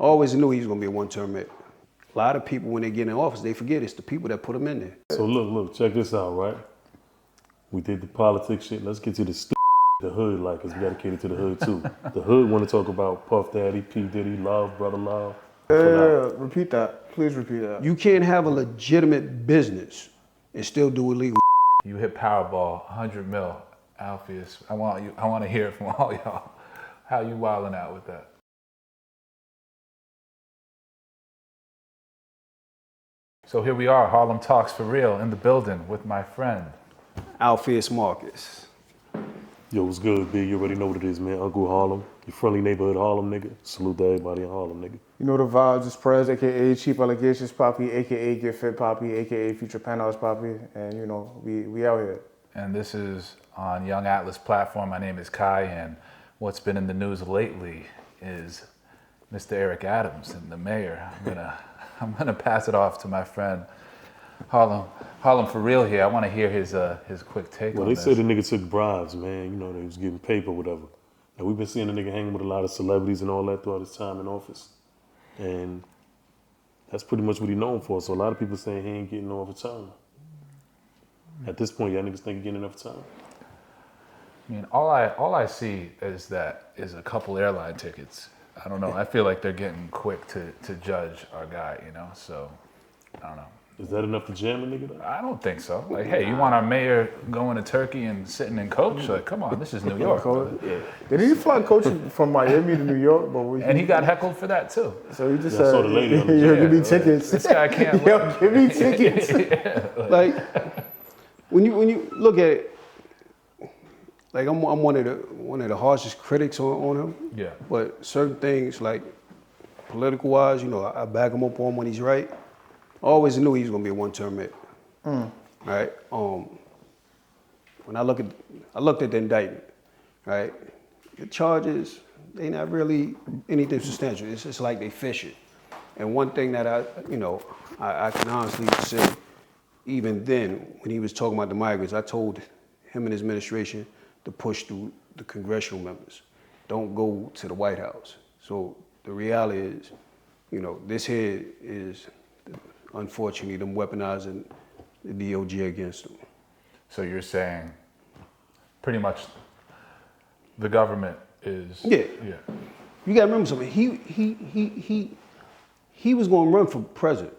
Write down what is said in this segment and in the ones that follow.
always knew he was going to be a one-term mayor. A lot of people, when they get in office, they forget it's the people that put them in there. So look, check this out, right? We did the politics shit. Let's get to the the hood, like, because we got to cater to the hood too. The hood want to talk about Puff Daddy, P. Diddy, Love, Brother Love. Repeat that. Please repeat that. You can't have a legitimate business and still do illegal. You hit Powerball, 100 mil, Alpheus. I want to hear it from all y'all. How you wilding out with that? So here we are, Harlem Talks for real, in the building with my friend. Alpheus Marcus. Yo, what's good, B? You already know what it is, man. Uncle Harlem, your friendly neighborhood Harlem nigga. Salute to everybody in Harlem, nigga. You know the vibes. It's Prez, aka Cheap Allegations Poppy, aka Get Fit Poppy, aka Future Penthouse Poppy, and you know we out here. And this is on Young Atlas platform. My name is Kai, and what's been in the news lately is Mr. Eric Adams and the mayor. I'm gonna pass it off to my friend Harlem for real here. I want to hear his quick take on this. Well, they say the nigga took bribes, man. You know, they was getting paper or whatever. And we've been seeing the nigga hanging with a lot of celebrities and all that throughout his time in office. And that's pretty much what he's known for. So a lot of people saying he ain't getting no overtime. At this point, y'all niggas think he getting enough time? I mean, all I see is a couple airline tickets. I don't know. I feel like they're getting quick to judge our guy, you know? So, I don't know. Is that enough to jam a nigga though? I don't think so. Like, hey, you want our mayor going to Turkey and sitting in coach? Like, come on, this is New York. Did he fly coach from Miami to New York? And he got heckled for that too. So he just Yeah, I said, saw the lady on the "Yo, jet. give me tickets." This guy can't. Yo, give me tickets. Like, when you look at it, like I'm one of the harshest critics on him. Yeah. But certain things, like political wise, you know, I back him up on when he's right. I always knew he was gonna be a one-term mayor. Right? When I looked at the indictment, right? The charges, they not really anything substantial. It's just like they fishing. And one thing that I can honestly say, even then, when he was talking about the migrants, I told him and his administration to push through the congressional members. Don't go to the White House. So the reality is, you know, this here is, unfortunately, them weaponizing the DOJ against them. So you're saying pretty much the government is... Yeah. Yeah. You gotta remember something. He was gonna run for president.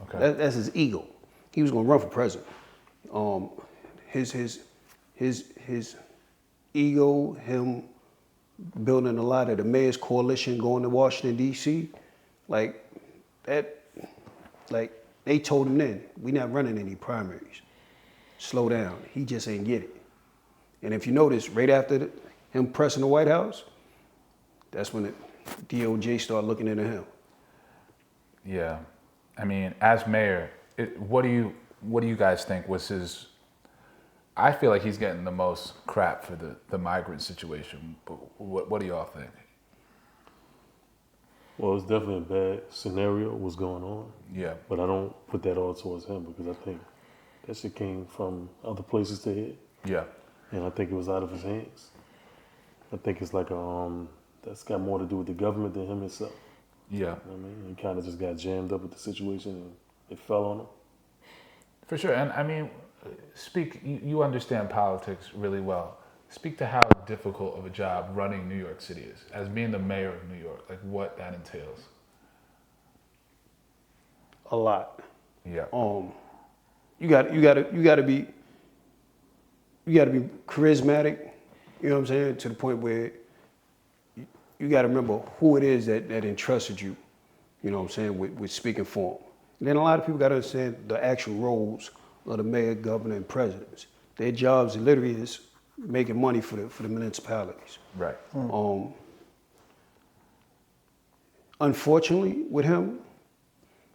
Okay. That's his ego. He was gonna run for president. His ego, him building a lot of the mayor's coalition going to Washington, D.C., like that, like they told him then, we not running any primaries. Slow down. He just ain't get it. And if you notice, right after him pressing the White House, that's when the DOJ started looking into him. Yeah. I mean, as mayor, what do you guys think was his... I feel like he's getting the most crap for the migrant situation. But what do y'all think? Well, it's definitely a bad scenario, what's going on. Yeah. But I don't put that all towards him because I think that shit came from other places to hit. Yeah. And I think it was out of his hands. I think it's like that's got more to do with the government than him himself. Yeah. You know what I mean? He kind of just got jammed up with the situation and it fell on him. For sure. And I mean, you understand politics really well. Speak to how difficult of a job running New York City is, as being the mayor of New York, like what that entails. A lot. Yeah. You got to be charismatic, you know what I'm saying, to the point where you got to remember who it is that entrusted you, you know what I'm saying, with speaking for them. And then a lot of people got to understand the actual roles of the mayor, governor, and presidents. Their jobs literally is making money for the municipalities. Right. Unfortunately, with him,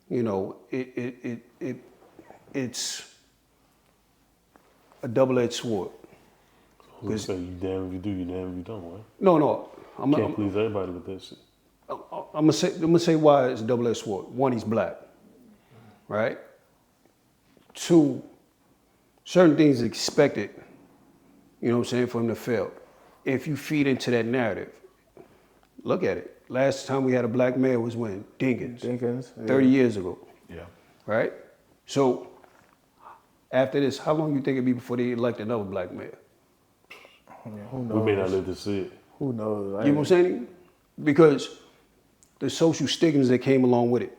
you know, it's a double-edged sword. Who say you damn if you do, you damn if you don't, right? No. Can't please everybody with that shit. I'm gonna say why it's a double-edged sword. One, he's black, right? Two, certain things are expected, you know what I'm saying, for him to fail. If you feed into that narrative, look at it. last time we had a black mayor was when? Dinkins. Yeah. 30 years ago, Yeah. right? So after this, how long you think it'd be before they elect another black mayor? Who We knows? may not live to see it. Who knows? You know what I'm saying? Because the social stigmas that came along with it.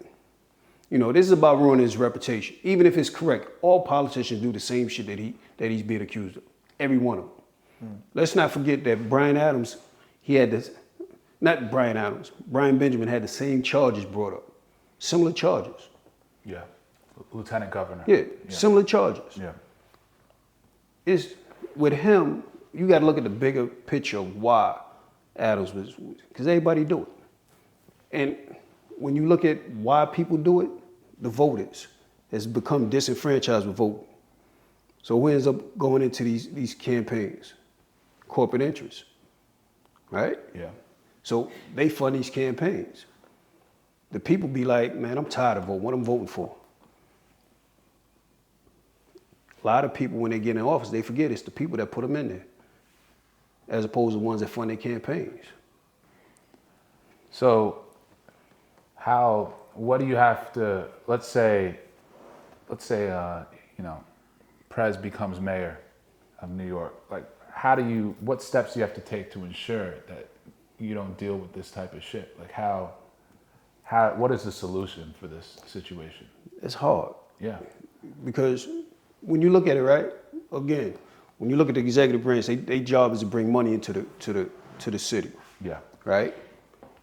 You know, this is about ruining his reputation. Even if it's correct, all politicians do the same shit that he's being accused of. Every one of them. Let's not forget that Brian Adams, he had this, not Brian Adams, Brian Benjamin had the same charges brought up. Similar charges. Yeah. Lieutenant governor. Yeah, similar charges. Yeah. It's with him, you got to look at the bigger picture of why Adams was, because everybody do it. And when you look at why people do it, the voters has become disenfranchised with voting. So who ends up going into these campaigns? Corporate interests, right? Yeah. So they fund these campaigns. The people be like, man, I'm tired of voting. What I'm voting for? A lot of people, when they get in office, they forget it's the people that put them in there, as opposed to the ones that fund their campaigns. So what do you have to, let's say, you know, Prez becomes mayor of New York. Like, what steps do you have to take to ensure that you don't deal with this type of shit? Like what is the solution for this situation? It's hard. Yeah. Because when you look at it, right, again, when you look at the executive branch, their job is to bring money into the city. Yeah. Right?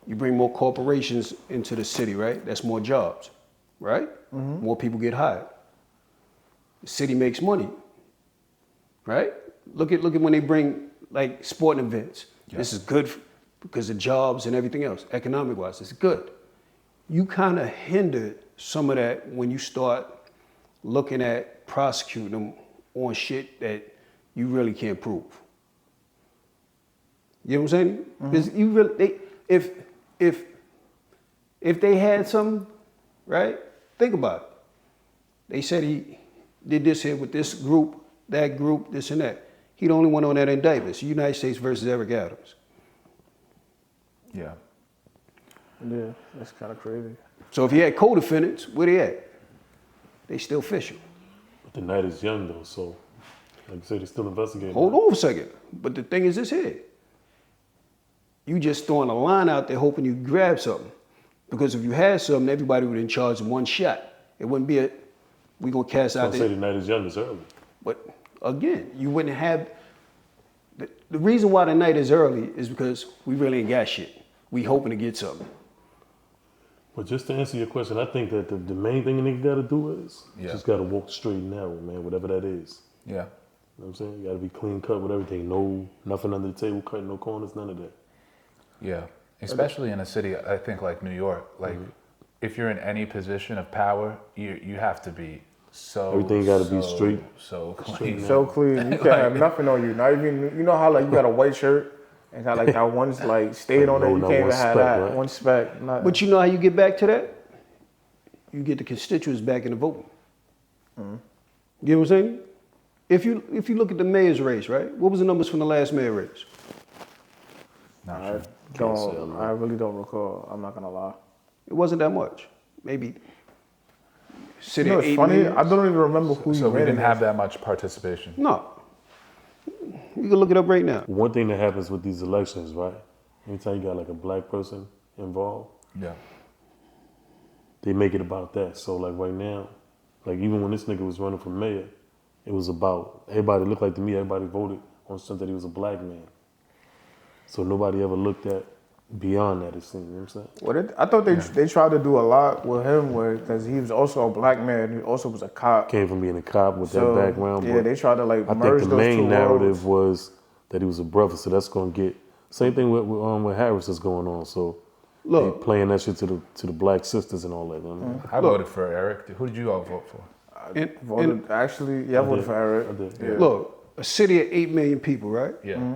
You bring more corporations into the city, right? That's more jobs, right? Mm-hmm. More people get hired. The city makes money, right? Look at when they bring like sporting events. Yeah. This is good because of jobs and everything else. Economic wise, it's good. You kind of hinder some of that when you start looking at prosecuting them on shit that you really can't prove. You know what I'm saying? Because you really, if they had something, right? Think about it. They said he did this here with this group, that group, this and that. He the only one on that indictment. United States versus Eric Adams. Yeah. Yeah, that's kind of crazy. So if he had co-defendants, where they at? They still fishing. But the night is young though, so like you said, they're still investigating. Hold on a second. But the thing is this here. You just throwing a line out there hoping you grab something. Because if you had something, everybody would in charge in one shot. It wouldn't be we gonna cast out I say the night is young is early. But again, you wouldn't have, the reason why the night is early is because we really ain't got shit. We hoping to get something. But just to answer your question, I think that the main thing a nigga gotta do is just gotta walk the straight and narrow, man, whatever that is. Yeah. You know what I'm saying? You gotta be clean cut with everything. No, nothing under the table, cutting no corners, none of that. Yeah. Especially in a city, I think, like New York. Like, if you're in any position of power, you have to be everything got to be straight. So clean. So clean. You can't have nothing on you. Not even, you know how like you got a white shirt and got like that one like stayed on it. You can't even have that. Right? One speck. Nothing. But you know how you get back to that? You get the constituents back in the voting. You know what I'm saying? If you look at the mayor's race, right? What was the numbers from the last mayor race? I really don't recall. I'm not gonna lie. It wasn't that much. Maybe city You know, of it's 8 funny. million. I don't even remember who So you we ran didn't have against. that much participation. No. You can look it up right now. One thing that happens with these elections, right? Anytime you got like a black person involved, Yeah. they make it about that. So like right now, like even when this nigga was running for mayor, it was about everybody looked like to me, everybody voted on something that he was a black man. So nobody ever looked at beyond that, it seemed, you know what I'm saying? I thought they tried to do a lot with him because he was also a black man. He also was a cop. Came from being a cop with So, that background. yeah, but they tried to like I merge think the those two main narrative worlds. was that he was a brother, so that's gonna get same thing with Harris is going on. So Look. they playing that shit to the black sisters and all that. You know what I mean? I voted for Eric. Who did you all vote for? I voted for Eric. I did. Yeah. Look, a city of 8 million people, right? Yeah.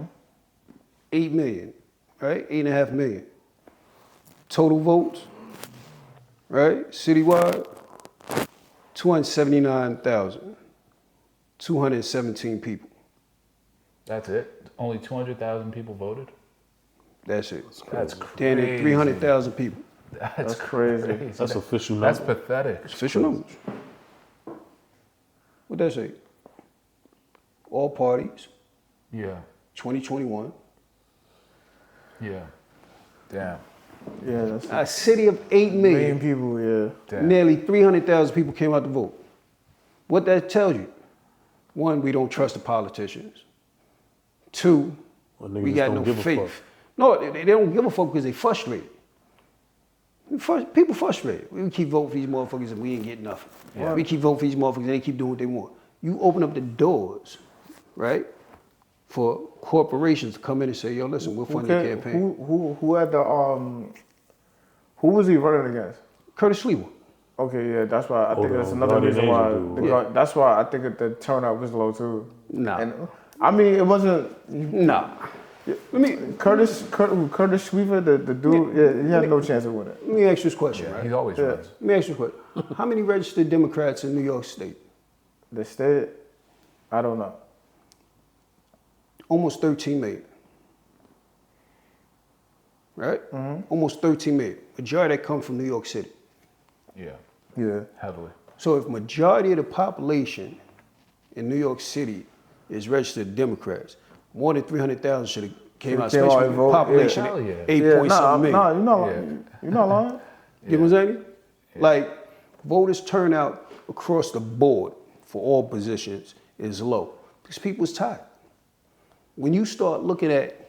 8 million, right? 8.5 million. Total votes, right? Citywide, 279,217 people. That's it? Only 200,000 people voted? That's it. That's Damn near crazy. 300,000 people. That's crazy. That's official That's number. pathetic. It's official numbers. What that say? All parties, Yeah. 2021. Yeah. Damn. Yeah, that's A city of 8 million million. people. Yeah. Damn. Nearly 300,000 people came out to vote. What that tells you? One, we don't trust the politicians. Two, Well, we niggas got don't no give a faith. fuck. No, they don't give a fuck because they frustrated. People frustrated. We keep voting for these motherfuckers and we ain't getting nothing. Yeah. We keep voting for these motherfuckers and they keep doing what they want. You open up the doors, right, for corporations to come in and say, yo, listen, we'll fund your campaign. Who had the who was he running against? Curtis Sliwa. Okay, yeah, that's why I think the that's another Guardian reason why. Angel dude. That's why I think that the turnout was low too. Nah. And I mean, it wasn't. Nah. Curtis Sliwa, the dude, yeah, he had no chance of winning. Let me ask you this question, Yeah, right? he always wins. Let me ask you a question. How many registered Democrats in New York State? The state, I don't know. Almost 13 million. Right? Almost 13 million. Majority that come from New York City. Yeah. Yeah. Heavily. So if majority of the population in New York City is registered Democrats, more than 300,000 should have came out, Came out especially and with a vote, population yeah. of Hell yeah. 8 Yeah, point something million. nah, you're not Yeah. lying. You're not lying. You know what I'm saying? Like, voters turnout across the board for all positions is low because people's tired. When you start looking at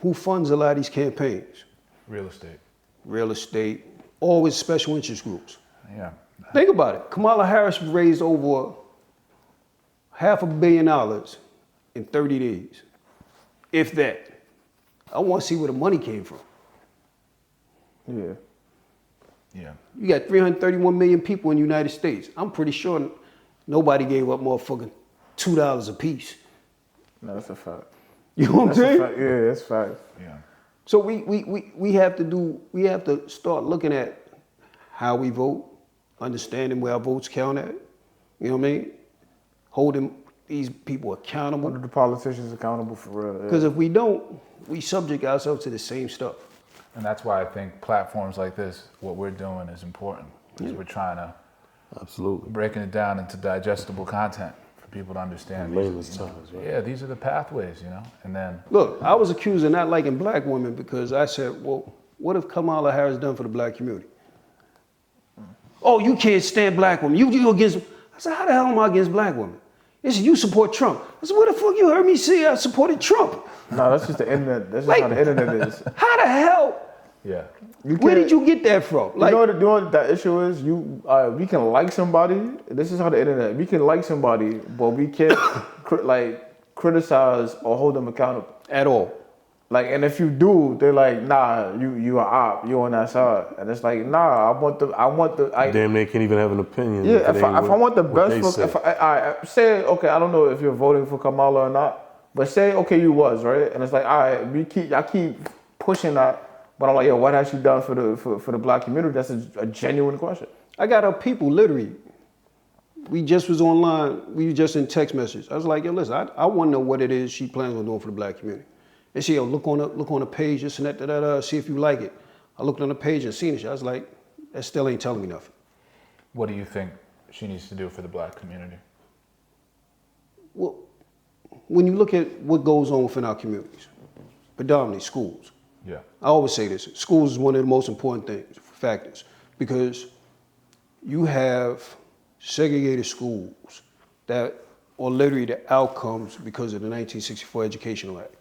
who funds a lot of these campaigns, Real estate. real estate, always special interest groups. Yeah. Think about it. Kamala Harris raised over $500 million in 30 days, if that. I want to see where the money came from. Yeah. Yeah. You got 331 million people in the United States. I'm pretty sure nobody gave up motherfucking $2 a piece. No, that's a fact. You know what I'm That's a saying? fact. Yeah, that's a fact. Yeah. So we have to start looking at how we vote, understanding where our votes count at. You know what I mean? Holding these people accountable. Hold the politicians accountable for real. Yeah. Because if we don't, we subject ourselves to the same stuff. And that's why I think platforms like this, what we're doing is important. Because we're trying to Absolutely. breaking it down into digestible content for people to understand. In layman's These are, terms, right? Yeah, these are the pathways, you know? And then, Look, I was accused of not liking black women because I said, well, what have Kamala Harris done for the black community? Oh, you can't stand black women. You against. I said, how the hell am I against black women? They said, you support Trump. I said, what the fuck you heard me say I supported Trump? No, that's just the internet. That's just Like- how the internet is. How the hell? yeah. Where did you get that from? Like, you know what that issue is? We can like somebody. This is how the internet. We can like somebody, but we can't criticize or hold them accountable. at all. Like, and if you do, they're like, nah, you a op, you on that side, and it's like, nah, I want the. Damn, they can't even have an opinion. Yeah, if I want the what best they for, say. if I say, okay, I don't know if you're voting for Kamala or not, but say, okay, you was, right? And it's like, all right, I keep pushing that, but I'm like, yo, what has she done for the black community? That's a genuine question. I got up people literally. We just was online. We were just in text message. I was like, yo, listen, I want to know what it is she plans on doing for the black community. They say, yo, look on the page, this and that, see if you like it. I looked on the page and seen it. I was like, that still ain't telling me nothing. What do you think she needs to do for the black community? Well, when you look at what goes on within our communities, predominantly schools, Yeah. I always say this, schools is one of the most important factors, because you have segregated schools that are literally the outcomes because of the 1964 Educational Act.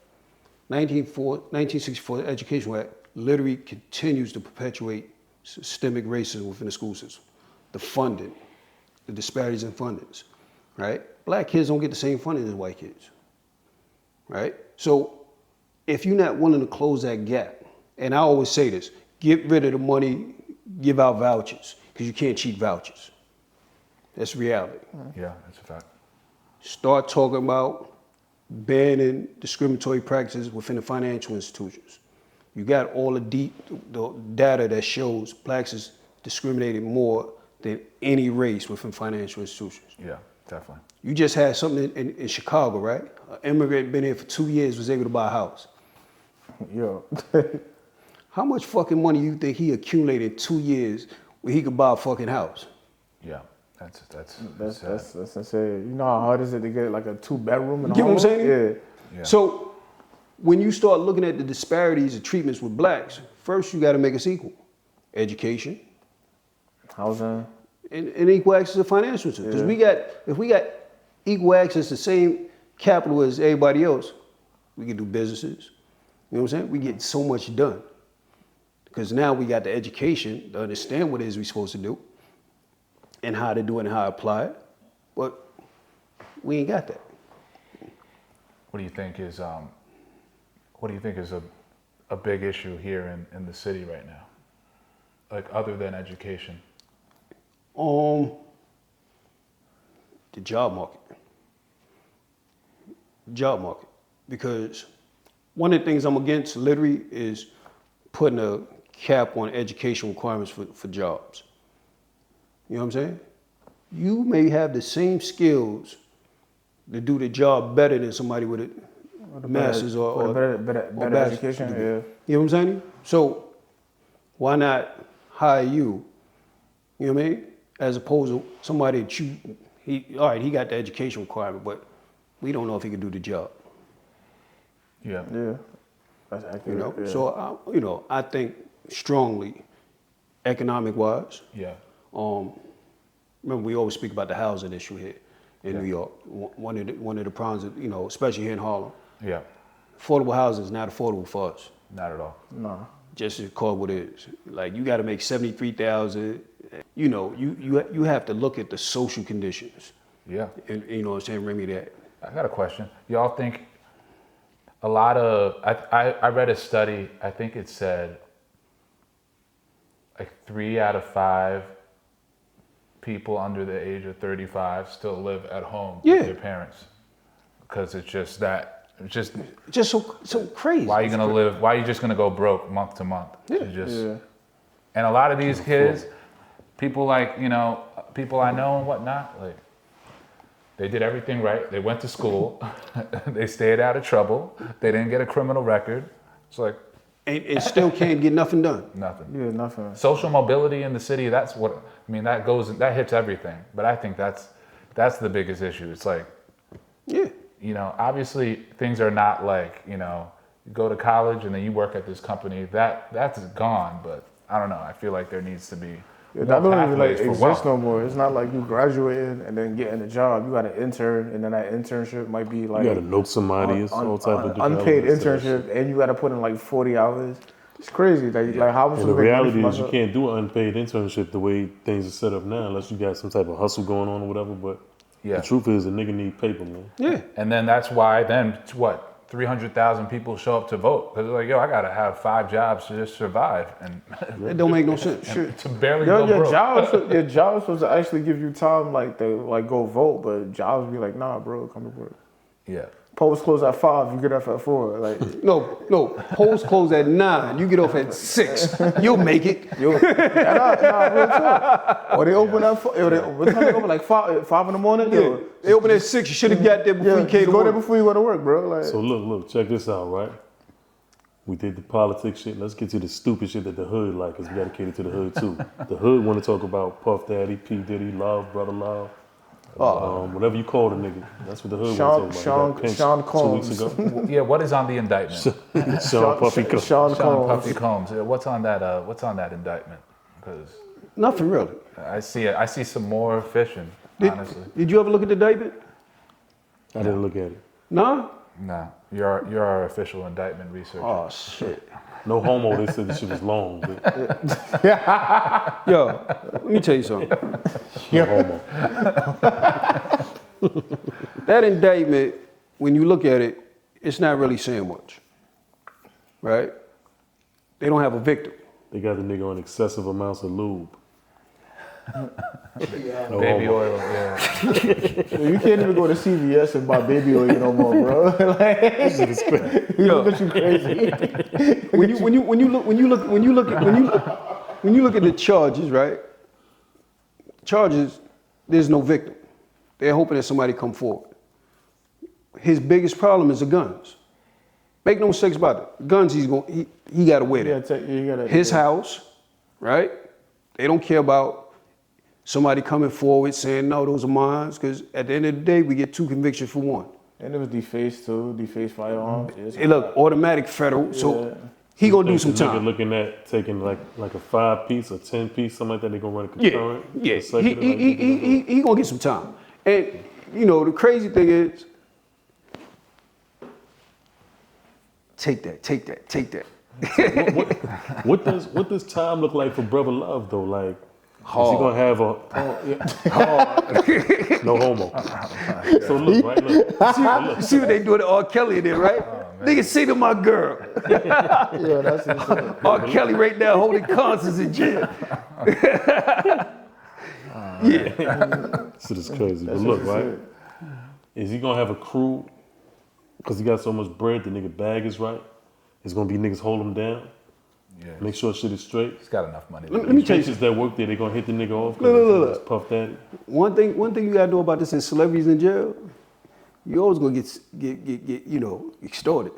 1964 Educational Act literally continues to perpetuate systemic racism within the school system. The funding, the disparities in fundings, right? Black kids don't get the same funding as white kids, right? So if you're not willing to close that gap, and I always say this, get rid of the money, give out vouchers, because you can't cheat vouchers. That's reality. Yeah, that's a fact. Start talking about banning discriminatory practices within the financial institutions. You got all the data that shows blacks is discriminated more than any race within financial institutions. Yeah, definitely. You just had something in Chicago, right? An immigrant been here for 2 years, was able to buy a house. Yo. How much fucking money you think he accumulated in 2 years where he could buy a fucking house? Yeah, that's That's insane. You know how hard is it to get like a 2-bedroom in You get what I'm Harlem? saying? Yeah. So when you start looking at the disparities of treatments with blacks, first you got to make us equal. Education Housing. and equal access to financial system. Because if we got equal access to the same capital as everybody else, we can do businesses. You know what I'm saying? We get so much done. Because now we got the education to understand what it is we're supposed to do and how to do it and how to apply it. But we ain't got that. What do you think is a big issue here in the city right now? Like other than education? The job market. Job market. Because one of the things I'm against literally is putting a cap on education requirements for jobs. You know what I'm saying? You may have the same skills to do the job better than somebody with a master's or better education. Yeah. You know what I'm saying? So why not hire you? You know what I mean? As opposed to somebody that he got the education requirement, but we don't know if he can do the job. Yeah. Yeah. That's accurate. You know, yeah. so I think strongly, economic-wise. Yeah. Remember, we always speak about the housing issue here in New York. One of the problems, that, especially here in Harlem, Yeah. affordable housing is not affordable for us. Not at all. No. Just to call it what it is. Like you got to make 73,000. You have to look at the social conditions. Yeah. And you know what I'm saying, remedy that. I got a question. Y'all think a lot of, I read a study, I think it said like 3 out of 5 people under the age of 35 still live at home with their parents. Because it's just so crazy. why are you just gonna go broke month to month? Yeah. And a lot of these kids, people people I know and whatnot, like, they did everything right. They went to school. They stayed out of trouble. They didn't get a criminal record. It's like and still can't get nothing done. nothing. Yeah, nothing. Social mobility in the city, that hits everything. But I think that's the biggest issue. It's like, obviously things are not like, you go to college and then you work at this company. That's gone, but I don't know. I feel like there needs to be That don't even pathways for exist wealth. no more. It's not like you graduating and then getting a job. You got to intern, and then that internship might be like You gotta know somebody. It's all type of unpaid development stuff. internship, and you got to put in like 40 hours. It's crazy. Like how much? And the reality is you can't do an unpaid internship the way things are set up now unless you got some type of hustle going on or whatever. But the truth is a nigga need paper, man. Yeah. And then that's why 300,000 people show up to vote because they're like, yo, I gotta have 5 jobs to just survive, and It don't make no sense. to barely go your broke. your job is supposed to actually give you time to go vote, but jobs be like, nah, bro, come to work. Yeah. Polls close at 5, you get off at 4. Like No. Polls close at 9. You get off at 6. You'll make it. real talk. Or they open at 4. What time they open? Like 5 in the morning. Yeah. They open at 6. You should have got there before you came to go there work. before you go to work, bro. Like So look, check this out, right? We did the politics shit. Let's get to the stupid shit that the hood like, because we gotta cater to the hood too. The hood want to talk about Puff Daddy, P. Diddy, Love, Brother Love. Whatever you call the nigga. That's what the hood want to talk about. Sean Combs. 2 weeks ago. Yeah. What is on the indictment? Sean Puffy Combs. Sean Sean Combs. Puffy Combs. What's on that indictment? Because Nothing really. I see some more fishing. Honestly, Did you ever look at the indictment? I didn't look at it. No? nah. You're our official indictment researcher. Oh, shit. No homo, they said this shit was long. But Yo, let me tell you something. no homo. That indictment, when you look at it, it's not really saying much. Right? They don't have a victim. They got the nigga on excessive amounts of lube. No Baby homo. oil. Yeah. You can't even go to CVS and buy baby oil no more, bro. Like, Yo, look at you crazy. when you look at the charges, right? Charges, there's no victim. They're hoping that somebody come forward. His biggest problem is the guns. Make no mistakes about it. Guns, he got to wear Yeah, that. you gotta. His house, right? They don't care about somebody coming forward saying, no, those are mine. Because at the end of the day, we get 2 convictions for 1. And it was defaced too, defaced firearms. It look automatic federal, so Yeah. he gonna do Think some the nigga time. looking at taking like a 5-piece or 10-piece, something like that. They gonna run a Yeah, concurrent. yeah. consecutive, like, they gonna do. He gonna get some time. And you know the crazy thing is, take that. What does time look like for Brother Love though? Like, is he gonna have a no homo? So look, right? Look. See what they do to R. Kelly in there, right? Nigga, say to my girl. Yeah, that's insane. R. Kelly right now holding concerts in jail. Yeah. Shit is crazy. But look, right? Is he gonna have a crew? Because he got so much bread, the nigga bag is right. It's gonna be niggas hold him down. Yeah. Make sure shit is straight. He's got enough money. Let me tell you Bitches that work there, they gonna hit the nigga off. Look. It's Puff Daddy. One thing you gotta know about this is celebrities in jail, you always gonna get you know, extorted.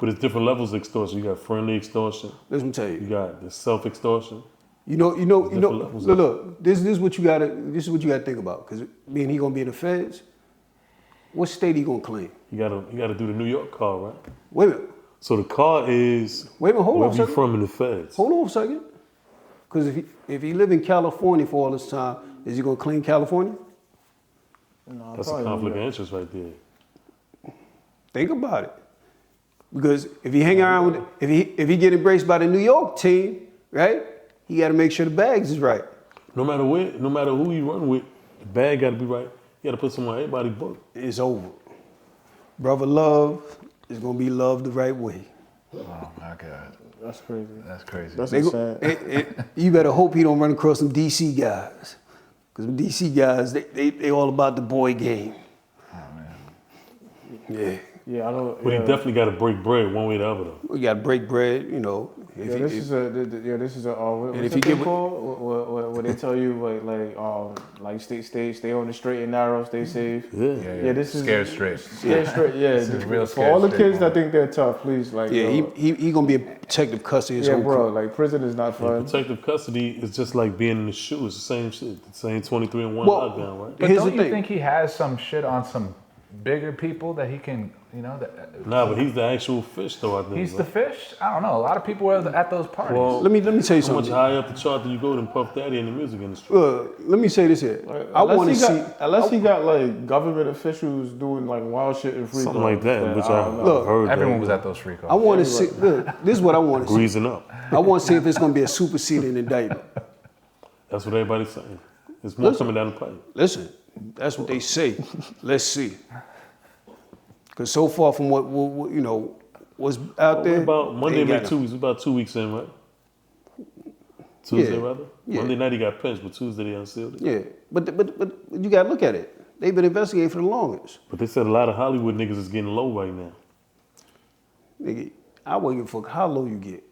But it's different levels of extortion. You got friendly extortion. Let me tell You you. got the self extortion. You know. Different levels of it. Look. This is what you gotta think about. Cause being he gonna be in the feds, what state he gonna claim? You gotta do the New York car, right? Wait a minute. So the car is Wait a minute, hold on a wherever you second. from in the feds. Hold on a second. Cause if he live in California for all this time, is he gonna claim California? No, That's a probably conflict not. of interest right there. Think about it. Because if he hang around with, if he get embraced by the New York team, right? He got to make sure the bags is right. No matter where, no matter who you run with, the bag gotta be right. You gotta put someone everybody book. It's over. Brother Love is gonna be loved the right way. Oh my God, That's crazy. that's crazy. That's They go- insane. you better hope he don't run across some DC guys, because DC guys they all about the boy game. Oh man. Yeah, Yeah, I don't. But yeah. he definitely gotta break bread one way or the other though. we got to break bread, you know. If Yeah, he- this if- is a what's if that you thing give it- called? What they tell you like stay on the straight and narrow, stay safe. Yeah. This is Scared straight. Scared straight. Yeah, This is real for all the scared kids straight that think they're tough, please, like yeah, yo, he gonna be in protective custody his yeah, whole bro, like prison is not Yeah, fun. protective custody is just like being in the shoe. It's the same shit. The same 23 and 1 Well, lockdown, right? But Here's don't the you thing. think he has some shit on some bigger people that he can, you know? Nah, but he's the actual fish though, I think. He's right? the fish. I don't know. A lot of people were at those parties. Well, Let me tell you how much something. higher up the chart do you go than Puff Daddy in the music industry? Let me say this here. I want to see. Unless he got like government officials doing like wild shit in free Something throws, like that, then which I don't know. Look, heard. Everyone that, was at those free calls. I want to see. Look, this is what I want to see. greasing up. I want to see if it's going to be a superseding indictment. That's what everybody's saying. There's more coming down the pipe. Listen, that's what they say. Let's see. Because so far from what you know what's out What there, about Monday ain't got make 2 weeks? About 2 weeks in, right? Tuesday, Yeah. rather? Yeah. Monday night he got pinched, but Tuesday they unsealed it. Yeah, but you got to look at it. They've been investigating for the longest. But they said a lot of Hollywood niggas is getting low right now. Nigga, I wouldn't give a fuck how low you get.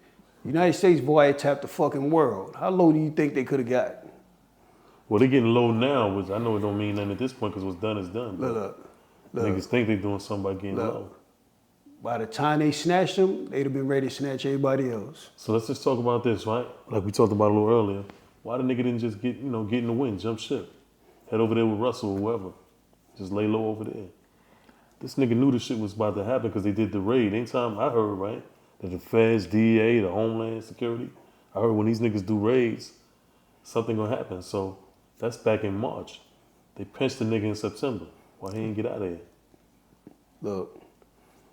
United States wiretapped the fucking world. How low do you think they could have got? Well, they getting low now, which I know it don't mean nothing at this point because what's done is done. but Look. Niggas think they doing something by getting Look. low. By the time they snatched them, they'd have been ready to snatch everybody else. So let's just talk about this, right? Like we talked about a little earlier. Why the nigga didn't just get in the wind, jump ship, head over there with Russell or whoever, just lay low over there. This nigga knew the shit was about to happen because they did the raid. Anytime I heard, right, that the Feds, DEA, the Homeland Security, I heard when these niggas do raids, something gonna happen. So that's back in March. They pinched the nigga in September. Why he didn't get out of here? Look,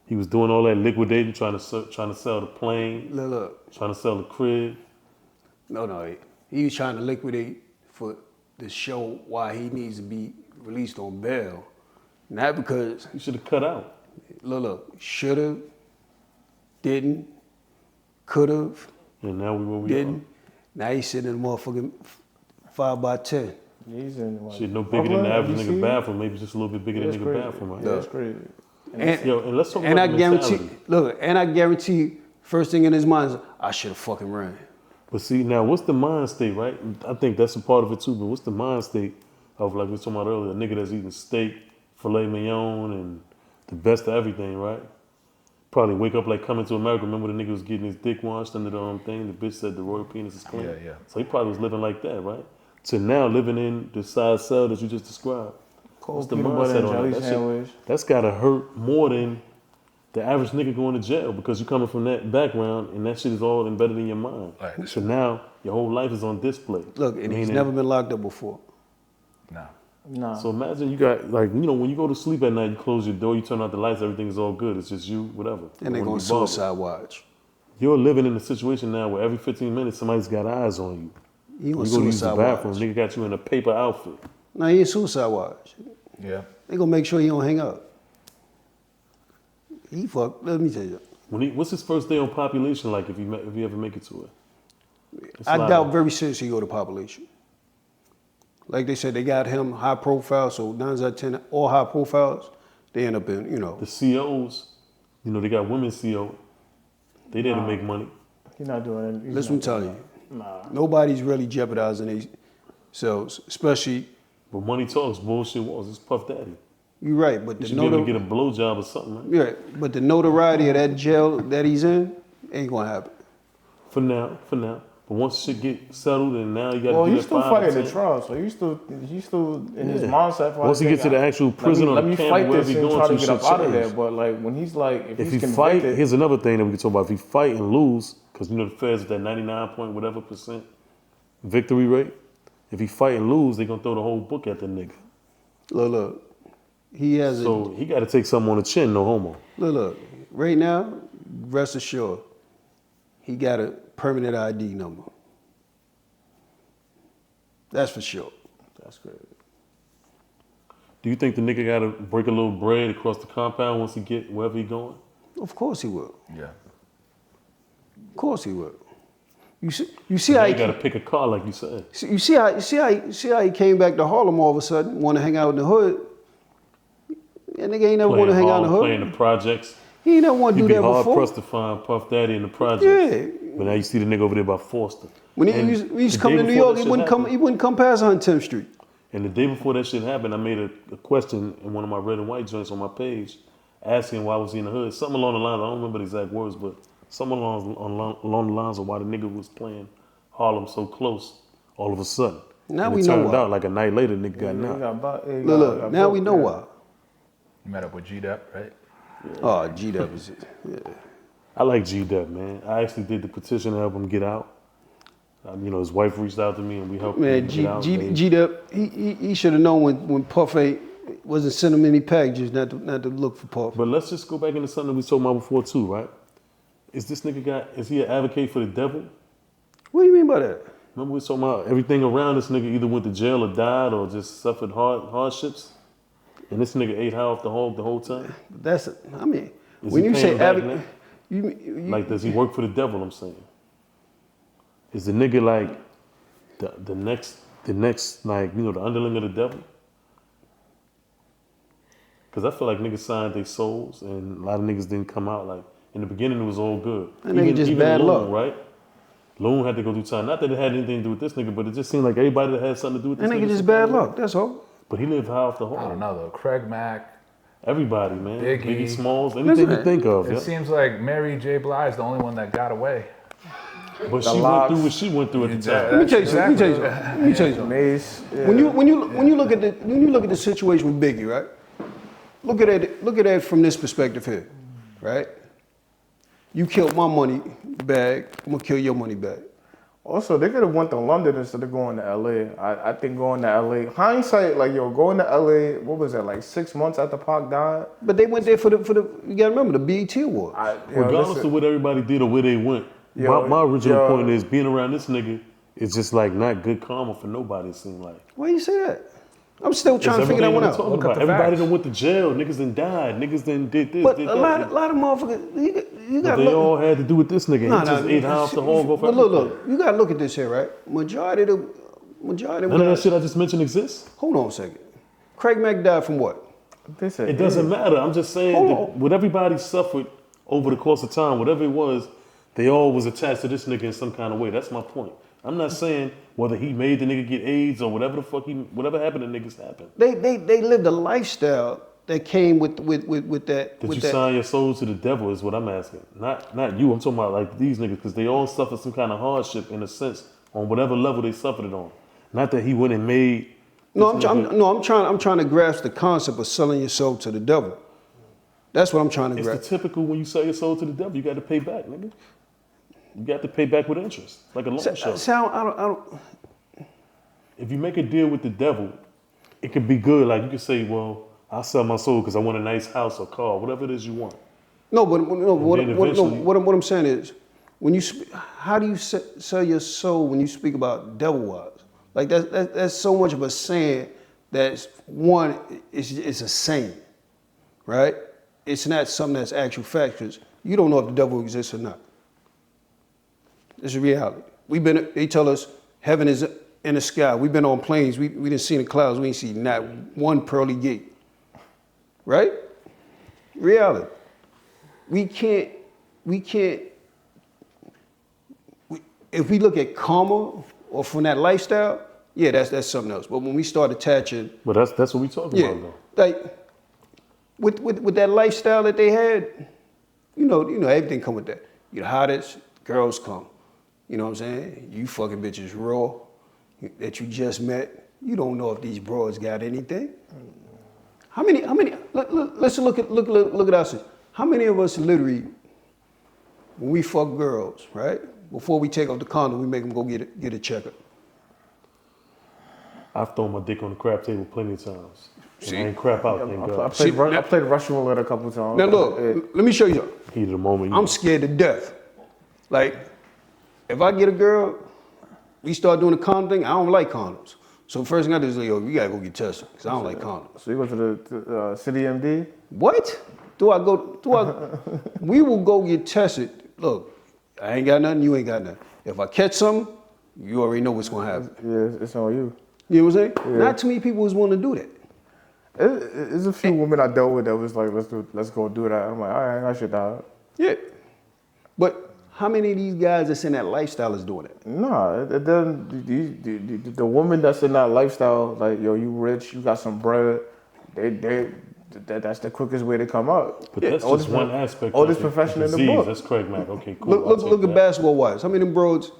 He was doing all that liquidating, trying to sell the plane, look. trying to sell the crib. No. He was trying to liquidate for the show why he needs to be released on bail. Not because, He should have cut out. look, should have, didn't, could have, And now we where we didn't. Now he's sitting in a motherfucking 5x10. He's in are. what, Shit, no bigger than the Brooklyn, average DC? nigga bathroom. Maybe just a little bit bigger That's than nigga crazy. bathroom. Right? Yeah, that's crazy. And, Yo, and let's talk and about I the guarantee, mentality. and I guarantee, first thing in his mind is, I should have fucking ran. But see, now what's the mind state, right? I think that's a part of it too. But what's the mind state of, like we were talking about earlier, a nigga that's eating steak, filet mignon, and the best of everything, right? probably wake up like Coming to America. Remember the nigga was getting his dick washed under the thing? The bitch said the royal penis is clean. Yeah. So he probably was living like that, right? To now living in the size cell that you just described. What's the peanut butter mindset and on jelly that? sandwich. That's gotta hurt more than the average nigga going to jail because you're coming from that background and that shit is all embedded in your mind. Right. So now your whole life is on display. Look, and he's Meaning- never been locked up before. No. Nah. So imagine you got like, you know, when you go to sleep at night, you close your door, you turn out the lights, everything is all good. It's just you, whatever. And they're You going wanna to be bothered. suicide watch. You're living in a situation now where every 15 minutes somebody's got eyes on you. He You on go to use the suicide bathroom, watch. nigga got you in a paper outfit. No, he in suicide watch. Yeah. They gonna make sure he don't hang up. He fucked. Let me tell you. What's his first day on population like if you ever make it to it? It's a I lot doubt of- very seriously he go to population. Like they said, they got him high profile, so 9 out of 10, all high profiles, they end up in, you know. the COs, you know, they got women CO. They there to make money. He's not doing it. Listen, I'm telling you. Nobody's really jeopardizing themselves, especially, But money talks, bullshit walks. It's Puff Daddy. you're right, but You the, should be able to get a blowjob or something, right? you're right, but the notoriety of that jail that he's in ain't gonna happen. For now. But once shit get settled and now you got to Well, do he's that still 5 or fighting the 10. trial, so he's still in his Yeah. mindset. Once he gets to the actual prison or let the me camp, fight wherever this he and going try to to, get up shit out of there. change. But like when he's like, if If he's he fight, convicted, here's another thing that we can talk about. If he fight and lose, because you know the feds at that 99 point whatever percent victory rate. If he fight and lose, they gonna throw the whole book at the nigga. Look, he has So he got to take something on the chin, no homo. look, right now, rest assured, he got a permanent ID number. That's for sure. that's great. Do you think the nigga got to break a little bread across the compound once he get wherever he going? Of course he will. Yeah. Of course he will. You see how You he got to pick a car, like you said. you see how he came back to Harlem all of a sudden, want to hang out in the hood. That nigga ain't never want to hang out in the hood. Playing the projects. He ain't never want to You'd do be that hard before. pressed to find Puff Daddy in the projects. Yeah. But now you see the nigga over there by Foster. When he And used to the come day to New before York, that he shit wouldn't come past 110th Street. And the day before that shit happened, I made a question in one of my red and white joints on my page, asking why was he in the hood. Something along the lines, I don't remember the exact words, but something along the lines of why the nigga was playing Harlem so close all of a sudden. Now and we it know turned why. out like a night later, nigga got knocked. Look, now we know why. You met up with G-Dep, right? Oh, G-Dub is it. Yeah. I like G-Dep, man. I actually did the petition to help him get out. You know, his wife reached out to me and we helped Man, him get out. G-Dub, he should have known when Puff wasn't sending him any packages not to look for Puff. But let's just go back into something we talked about before too, right? Is he an advocate for the devil? What do you mean by that? Remember we was talking about everything around this nigga either went to jail or died or just suffered hardships? And this nigga ate high off the hog the whole time? That's, I mean, Is when he you paying say back advocate, now? you Like, does he work for the devil, I'm saying? Is the nigga like the next like, you know, the underling of the devil? Because I feel like niggas signed their souls and a lot of niggas didn't come out. Like, in the beginning, it was all good. That nigga just bad Loon, luck. right? Loon had to go through time. Not that it had anything to do with this nigga, but it just seemed like everybody that had something to do with this that nigga just some bad kind of way. luck, that's all. But he lived high off the I don't hog. know though. Craig Mack. Everybody, man. Biggie. Biggie Smalls, anything you think of. It Yeah. seems like Mary J. Blige is the only one that got away. But she went locks. through what she went through at the Yeah, time. Let me tell you Exactly. something. Let me tell you something. Mace. Yeah. When you look at the situation with Biggie, right? Look at it from this perspective here, right? You killed my money bag, I'm gonna kill your money bag. Also, they could have went to London instead of going to LA. I think going to LA, hindsight, like yo, going to LA, what was that, like 6 months after Pac died? But they went there for the you gotta remember the BET Award. Regardless of what everybody did or where they went, Yo, my original yo. point is being around this nigga is just like not good karma for nobody, it seems like. Why you say that? I'm still trying to figure that one out. Look up the Everybody facts. done went to jail, niggas done died, niggas done did this, But did a that. lot of motherfuckers, you But got they look. all had to do with this nigga. Nah, he just ate high off the hog off But everything. look, you gotta look at this here, right? Majority of None of that shit I just mentioned exists. Hold on a second. Craig Mack died from what? They said, It doesn't matter. I'm just saying Hold that on. what everybody suffered over the course of time, whatever it was, they all was attached to this nigga in some kind of way. That's my point. I'm not saying whether he made the nigga get AIDS or whatever the fuck whatever happened to niggas happened. They lived a lifestyle that came with that. Did with you that. sign your soul to the devil is what I'm asking. Not you. I'm talking about like these niggas because they all suffered some kind of hardship in a sense on whatever level they suffered it on. Not that he went and made. No, I'm trying to grasp the concept of selling your soul to the devil. That's what I'm trying to It's grasp. the typical when you sell your soul to the devil, you got to pay back, nigga. You got to pay back with interest, like a loan shark. I don't. If you make a deal with the devil, it could be good. Like you could say, well, I'll sell my soul because I want a nice house or car, whatever it is you want. No, but no, eventually- what I'm saying is, when you how do you sell your soul when you speak about devil wives? Like that's so much of a saying that's one. It's a saying, right? It's not something that's actual fact. 'Cause you don't know if the devil exists or not. It's a reality. They tell us heaven is in the sky. We've been on planes. We didn't see the clouds. We ain't see not one pearly gate. Right? Reality. We can't. If we look at karma or from that lifestyle, yeah, that's something else. But when we start attaching, But that's what we talking about, though. like with that lifestyle that they had, you know, everything come with that. You're the hottest, girls come. You know what I'm saying? You fucking bitches raw that you just met. You don't know if these bros got anything. How many? Let's look at us. How many of us literally, when we fuck girls, right? Before we take off the condom, we make them go get a checkup. I've thrown my dick on the crap table plenty of times. See? And I ain't crap out, thank God. I played Russian roulette a couple times. Now look, let me show you something. Heat of the moment. I'm scared to death. Like, if I get a girl, we start doing the condom thing, I don't like condoms. So first thing I do is like, yo, you gotta go get tested, because I don't like condoms. So you go to the City MD? What? We will go get tested. Look, I ain't got nothing, you ain't got nothing. If I catch something, you already know what's gonna happen. Yeah, it's on you. You know what I'm saying? Yeah. Not too many people was willing to do that. There's a few women I dealt with that was like, let's go do that. I'm like, all right, I should die. Yeah. But how many of these guys that's in that lifestyle is doing it? Nah, it doesn't. The woman that's in that lifestyle, like, yo, you rich, you got some bread, that's the quickest way to come up. But that's just one aspect all of this it. profession in the Disease, book. That's Craig Mack. Okay, cool. Look at basketball wives. How many of them bros,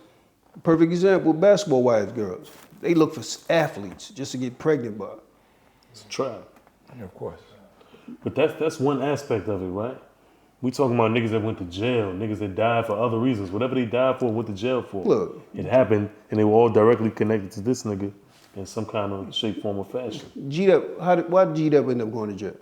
perfect example, basketball wives girls. They look for athletes just to get pregnant by. It's a trap. Yeah, of course. But that's one aspect of it, right? We talking about niggas that went to jail, niggas that died for other reasons. Whatever they died for, went to jail for. Look. It happened, and they were all directly connected to this nigga in some kind of shape, form, or fashion. Why did G-Dep end up going to jail?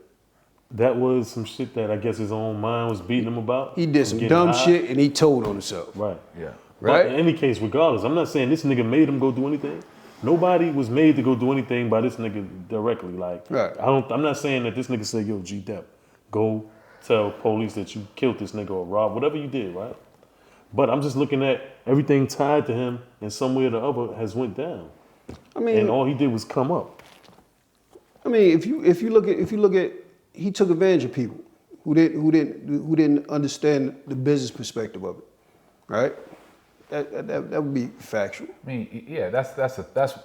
That was some shit that I guess his own mind was beating him about. He did some Getting dumb high. shit and he told on himself. Right. Yeah. Right? But in any case, regardless, I'm not saying this nigga made him go do anything. Nobody was made to go do anything by this nigga directly. Like, Right. I'm not saying that this nigga said, yo, G-Dep, go tell police that you killed this nigga or robbed, whatever you did, right? But I'm just looking at everything tied to him in some way or the other has went down. I mean, And all he did was come up. I mean, if you look at, he took advantage of people who didn't understand the business perspective of it, right? That would be factual. I mean, yeah, that's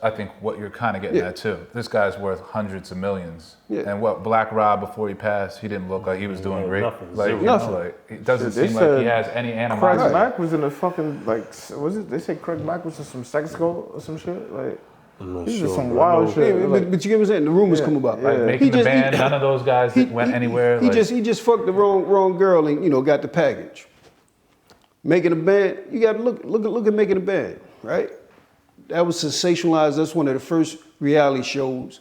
I think what you're kind of getting at too. This guy's worth hundreds of millions. Yeah. And what Black Rob before he passed, he didn't look like he was doing Yeah, great. nothing, Like, zero. you know, Nothing. like it doesn't They seem like he said has any Craig animosity. Mack was in a fucking, like, was it? They said Craig Mack was in some sex cult or some shit? Like, I'm not he's sure. just some but I wild know- shit. Yeah, Like, but you get what I'm saying? The rumors Yeah, come about. yeah. Like making the band, none of those guys that went anywhere. He like, just fucked the wrong girl and got the package. Making a band, you got to look at making a band, right? That was sensationalized. That's one of the first reality shows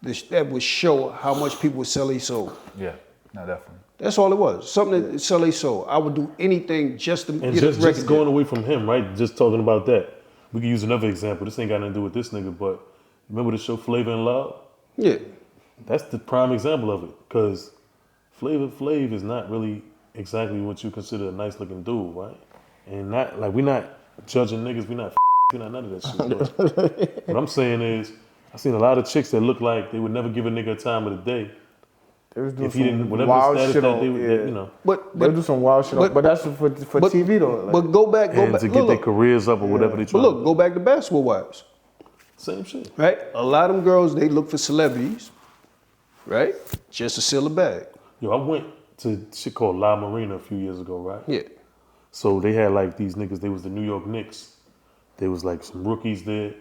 that would show how much people would sell their soul. Yeah, no, definitely. That's all it was. Something that sell their soul. I would do anything just to And get a record just going deal. away from him, right? Just talking about that. We can use another example. This ain't got nothing to do with this nigga, but remember the show Flavor in Love? Yeah. That's the prime example of it. Because Flavor Flav is not really exactly what you consider a nice looking dude, right? And not like we're not judging niggas, we're not none of that shit. But what I'm saying is, I seen a lot of chicks that look like they would never give a nigga a time of the day. they was doing If he didn't, some whatever wild status shit that on, they would, yeah. that, you know. They do some wild shit, but that's for TV though. Like, But go back. And to get their careers up or whatever they But try. look, go back to basketball wives, Same shit. right? A lot of them girls, they look for celebrities, right? Just to seal a bag. Yo, I went to shit called La Marina a few years ago, right? Yeah. So they had like these niggas, they was the New York Knicks. There was like some rookies there.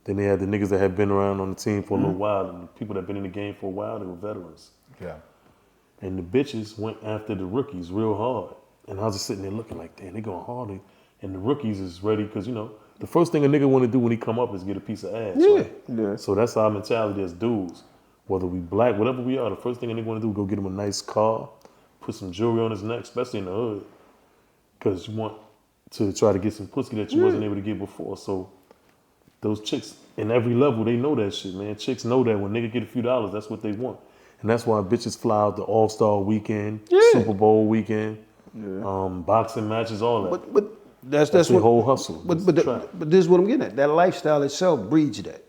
Then they had the niggas that had been around on the team for a little while, and the people that been in the game for a while, they were veterans. Yeah. And the bitches went after the rookies real hard. And I was just sitting there looking like, damn, they going hard. And the rookies is ready, because, you know, the first thing a nigga want to do when he come up is get a piece of ass. Yeah. Right? Yeah. So that's our mentality as dudes. Whether we black, whatever we are, the first thing a nigga want to do is go get him a nice car, put some jewelry on his neck, especially in the hood. Because you want to try to get some pussy that you wasn't able to get before. So those chicks in every level, they know that shit, man. Chicks know that when nigga get a few dollars, that's what they want. And that's why bitches fly out the All-Star weekend, Super Bowl weekend, boxing matches, all that. But that's the what, whole hustle. But this is what I'm getting at. That lifestyle itself breeds that.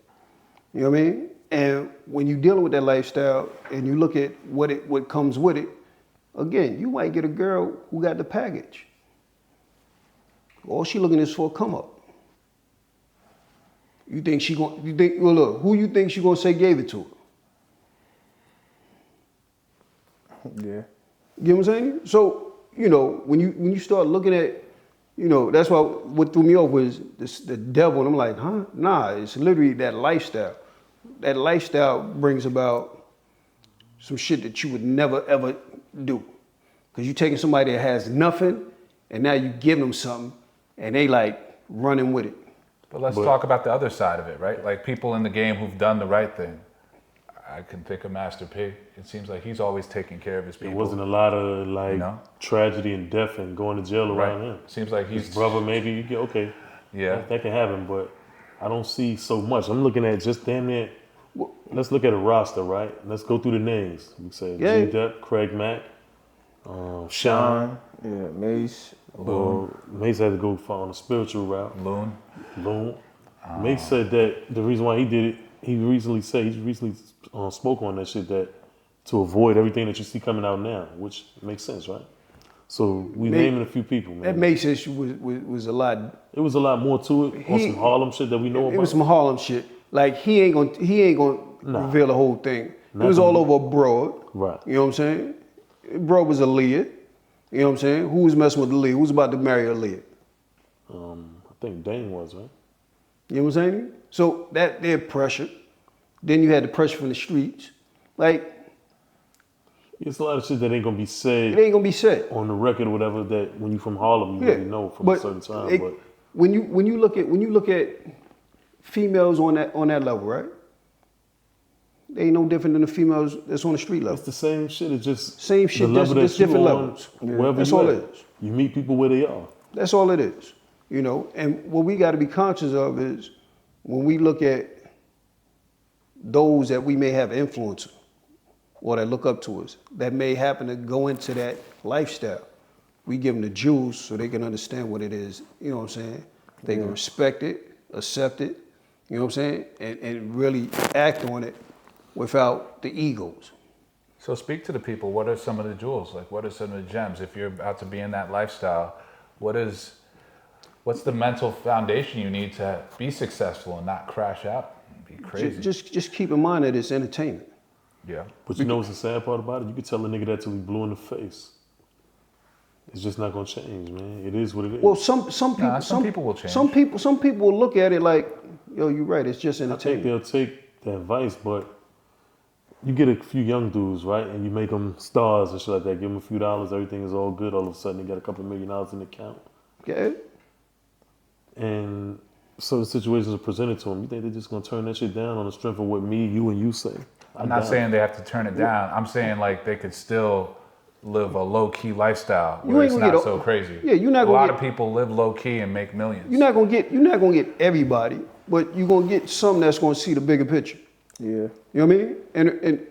You know what I mean? And when you're dealing with that lifestyle and you look at what comes with it, again, you might get a girl who got the package. All she looking is for a come up. Who you think she gonna say gave it to her? Yeah. You know what I'm saying? So, you know, when you start looking at, you know, that's why what threw me off was the devil, and I'm like, huh? Nah, it's literally that lifestyle. That lifestyle brings about some shit that you would never ever do. Because you're taking somebody that has nothing, and now you give them something, and they like running with it. But let's talk about the other side of it, right? Like people in the game who've done the right thing. I can think of Master P. It seems like he's always taking care of his people. There wasn't a lot of like tragedy and death and going to jail around him. Seems like he's his brother. Maybe you get okay. Yeah, that can happen, but I don't see so much. I'm looking at just damn near. Let's look at a roster, right? Let's go through the names. We say G-Dep, Craig Mack, Sean. Yeah, Mace. Mace had to go on a spiritual route. Loon. Mace said that the reason why he did it, he recently spoke on that shit, that to avoid everything that you see coming out now, which makes sense, right? So we naming a few people, man. That Mace issue was a lot. It was a lot more to it. On some Harlem shit that we know about. It was some Harlem shit. Like he ain't gonna reveal the whole thing. It was all over abroad. Right. You know what I'm saying? Bro was a lead. You know what I'm saying? Who was messing with the lead? Who was about to marry a lead? I think Dane was, right? You know what I'm saying? So that they're pressure. Then you had the pressure from the streets. Like, it's a lot of shit that ain't gonna be said. It ain't gonna be said on the record or whatever. That when you from Harlem, you really know from a certain time. But when you look at females on that level, right? They ain't no different than the females that's on the street level. It's the same shit. It's just same shit. Just different levels. That's all it is. You meet people where they are. That's all it is. You know, and what we got to be conscious of is when we look at those that we may have influence or that look up to us, that may happen to go into that lifestyle. We give them the jewels so they can understand what it is. You know what I'm saying? They can respect it, accept it. You know what I'm saying? And really act on it without the egos. So speak to the people. What are some of the jewels? Like, what are some of the gems? If you're about to be in that lifestyle, what's the mental foundation you need to be successful and not crash out and be crazy? Just keep in mind that it's entertainment. Yeah. But you know what's the sad part about it? You could tell a nigga that till he blue in the face. It's just not gonna change, man. It is what it is. Well, some people will change. Some people will look at it like, yo, you're right. It's just entertainment. I think they'll take the advice, but you get a few young dudes, right, and you make them stars and shit like that. Give them a few dollars, everything is all good. All of a sudden, they got a couple $1 million in the account. Okay. And so the situations are presented to them. You think they're just gonna turn that shit down on the strength of what me, you, and you say? I'm not saying they have to turn it down. I'm saying like they could still live a low key lifestyle where it's not so crazy. Yeah, you're not gonna. A lot of people live low key and make millions. You're not gonna get everybody, but you're gonna get some that's gonna see the bigger picture. Yeah. You know what I mean?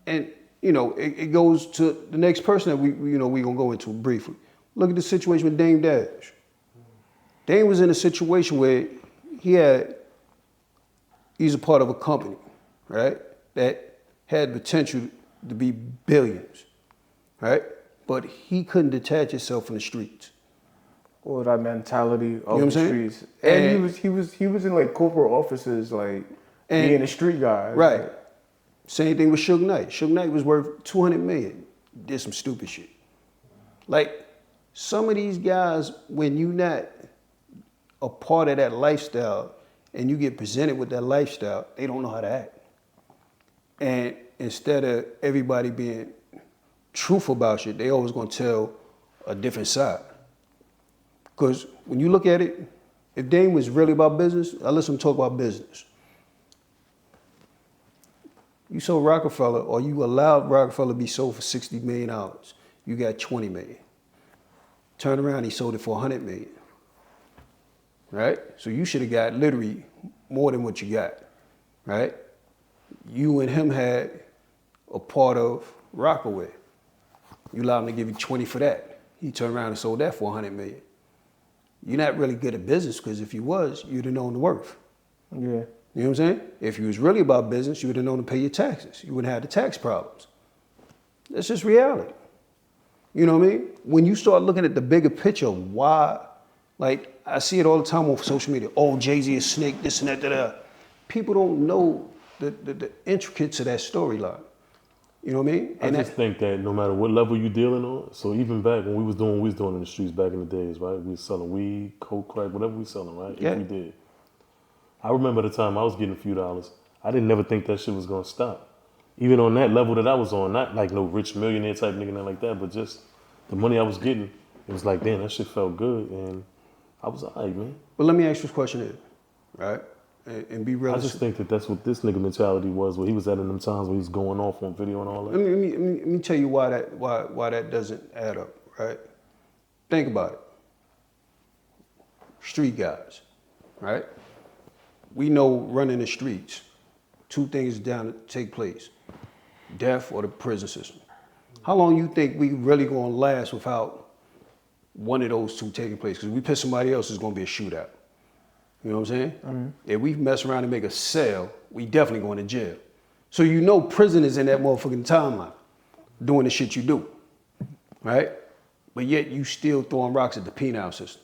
And you know, it goes to the next person that we gonna go into briefly. Look at the situation with Dame Dash. Dame was in a situation where he's a part of a company, right? That had potential to be billions, right? But he couldn't detach himself from the streets. Or that mentality of the streets. And he was in like corporate offices, like being a street guy. Right. Same thing with Suge Knight. Suge Knight was worth 200 million. Did some stupid shit. Like, some of these guys, when you not a part of that lifestyle and you get presented with that lifestyle, they don't know how to act. And instead of everybody being truthful about shit, they always gonna tell a different side. Because when you look at it, if Dame was really about business, I listen him talk about business. You sold Rockefeller, or you allowed Rockefeller to be sold for $60 million. You got 20 million. Turn around, he sold it for 100 million. Right? So you should have got literally more than what you got. Right? You and him had a part of Rockaway. You allowed him to give you 20 for that. He turned around and sold that for 100 million. You're not really good at business, because if you was, you'd have known the worth. Yeah. You know what I'm saying? If you was really about business, you would have known to pay your taxes. You wouldn't have the tax problems. That's just reality. You know what I mean? When you start looking at the bigger picture, why, like, I see it all the time on social media. Oh, Jay-Z is snake, this and that, that. People don't know the intricacies of that storyline. You know what I mean? I just think that no matter what level you're dealing on, so even back when we was doing in the streets back in the days, right? We was selling weed, coke, crack, whatever we selling, right? Yeah. If we did. I remember the time I was getting a few dollars. I didn't never think that shit was gonna stop. Even on that level that I was on, not like no rich millionaire type nigga, nothing like that, but just the money I was getting, it was like, damn, that shit felt good, and I was all right, man. But let me ask you this question here, right? And be real. I just think that that's what this nigga mentality was, where he was at in them times when he was going off on video and all that. Let me tell you why that doesn't add up, right? Think about it. Street guys, right? We know running the streets, two things down to take place: death or the prison system. How long you think we really gonna last without one of those two taking place? Because we piss somebody else, it's gonna be a shootout. You know what I'm saying? Mm-hmm. If we mess around and make a sale, we definitely going to jail. So you know prison is in that motherfucking timeline, doing the shit you do, right? But yet you still throwing rocks at the penal system.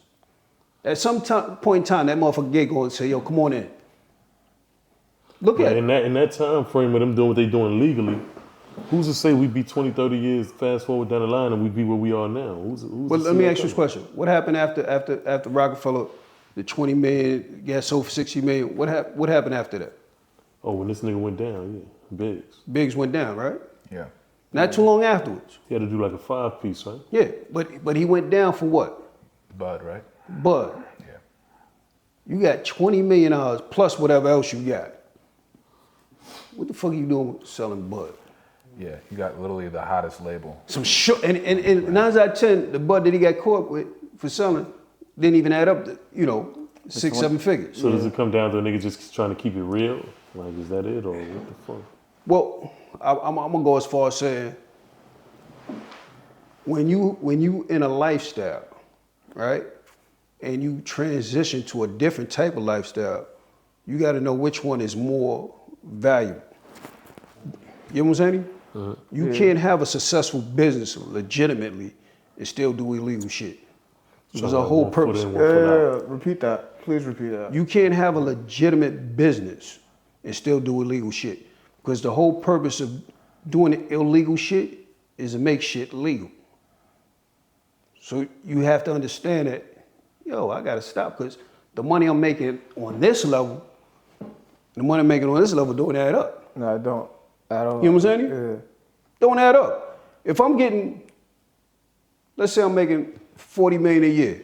At some point in time, that motherfucker gate going to say, yo, come on in. Look at it. In that time frame of them doing what they doing legally, who's to say we'd be 20, 30 years fast forward down the line and we'd be where we are now? Well, let me ask you this question. What happened after Rockefeller, the 20 million got sold for 60 million? What happened after that? Oh, when this nigga went down, yeah, Biggs went down, right? Yeah. Not too long afterwards. He had to do like a 5-piece, right? Yeah, but he went down for what? Bud, right? Bud. Yeah. You got $20 million plus whatever else you got. What the fuck are you doing selling Bud? Yeah, you got literally the hottest label. Some shit, and 9 out of 10, the Bud that he got caught with for selling didn't even add up to, 6-7 figures. So does it come down to a nigga just trying to keep it real? Like, is that it, or what the fuck? Well, I'm gonna go as far as saying, when you in a lifestyle, right, and you transition to a different type of lifestyle, you got to know which one is more valuable. You know what I'm saying? Uh-huh. You can't have a successful business legitimately and still do illegal shit. So there's a whole purpose. Repeat that. Please repeat that. You can't have a legitimate business and still do illegal shit. Because the whole purpose of doing illegal shit is to make shit legal. So you have to understand that, I gotta stop, because the money I'm making on this level, the money I'm making on this level don't add up. No, I don't. I don't. You know what I'm saying? Yeah. Don't add up. If I'm getting, let's say I'm making $40 million a year,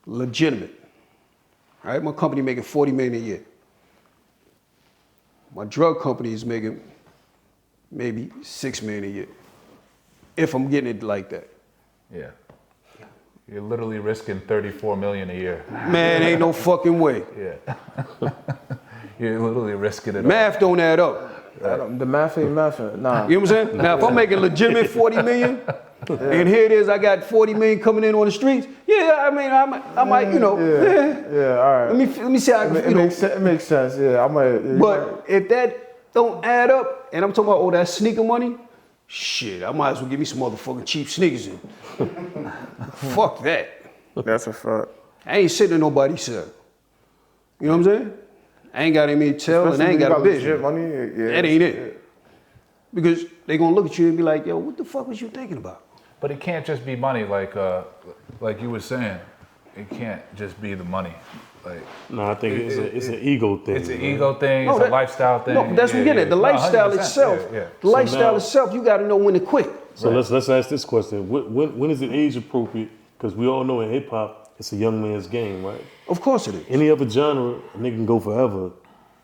legitimate, right? My company making $40 million a year. My drug company is making maybe $6 million a year, if I'm getting it like that. Yeah. You're literally risking $34 million a year. Man, ain't no fucking way. Yeah. You're literally risking it. Math don't add up. The math ain't math. Nah. You know what I'm saying? Now, if I'm making legitimate $40 million, and here it is, I got $40 million coming in on the streets. Yeah, I mean, I might, Yeah, all right. Let me see how it makes sense. Yeah, I might. But if that don't add up, and I'm talking about that sneaker money, shit, I might as well give me some motherfucking cheap sneakers in. Fuck that. That's a fact. I ain't sitting in nobody's cell. You know what I'm saying? I ain't got any tell, and I ain't got a bitch. Money, yeah. That ain't it. Because they gonna look at you and be like, yo, what the fuck was you thinking about? But it can't just be money, like you were saying. It can't just be the money. Like, No, I think it's an ego thing. it's an man. ego thing. It's a lifestyle thing. No, that's what we get at. The No, lifestyle 100%, itself. yeah. The lifestyle now- itself, you got to know when to quit. So let's ask this question: when is it age appropriate? Because we all know in hip hop, it's a young man's game, right? Of course it is. Any other genre, a nigga can go forever.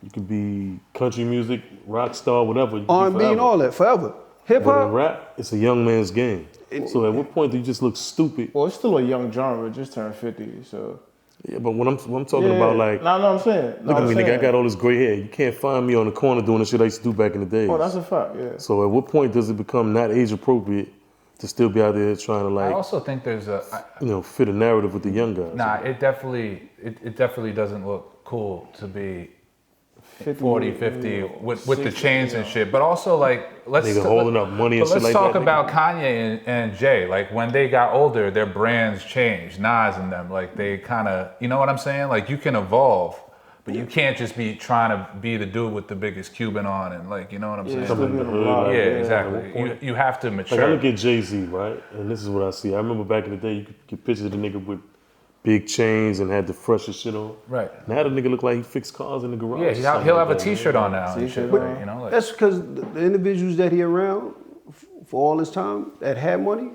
You could be country music, rock star, whatever. You can be R&B and forever. all that, forever. Hip But in hop, rap, it's a young man's game. So at what point do you just look stupid? Well, it's still a young genre. It just turned 50, so. Yeah, but when I'm talking about like, no, I'm saying. No, look at I'm me, nigga, I saying. got all this gray hair. You can't find me on the corner doing the shit I used to do back in the days. Oh, that's a fact. Yeah. So at what point does it become not age appropriate to still be out there trying to I like, also think there's a fit a narrative with the young guys? nah. It definitely doesn't look cool to be 50, 40, 50 with the 60, chains and shit. But also like let's Nigga holding up money and but shit let's like talk that, nigga. about Kanye and Jay. Like when they got older, their brands changed. Nas and them, like they kind of, you know what I'm saying? Like you can evolve, but you can't just be trying to be the dude with the biggest Cuban on and like, you know what I'm saying? Coming in the hood, Yeah, like, exactly. You have to mature. Like I look at Jay-Z, right? And this is what I see. I remember back in the day, you could get pictures of the nigga with big chains and had the freshest shit on. Right. Now the nigga look like he fixed cars in the garage. Yeah, or something he'll like have a that, man. T-shirt on now and shit. But- Like, you know, like, that's because the individuals that he around for all this time that had money,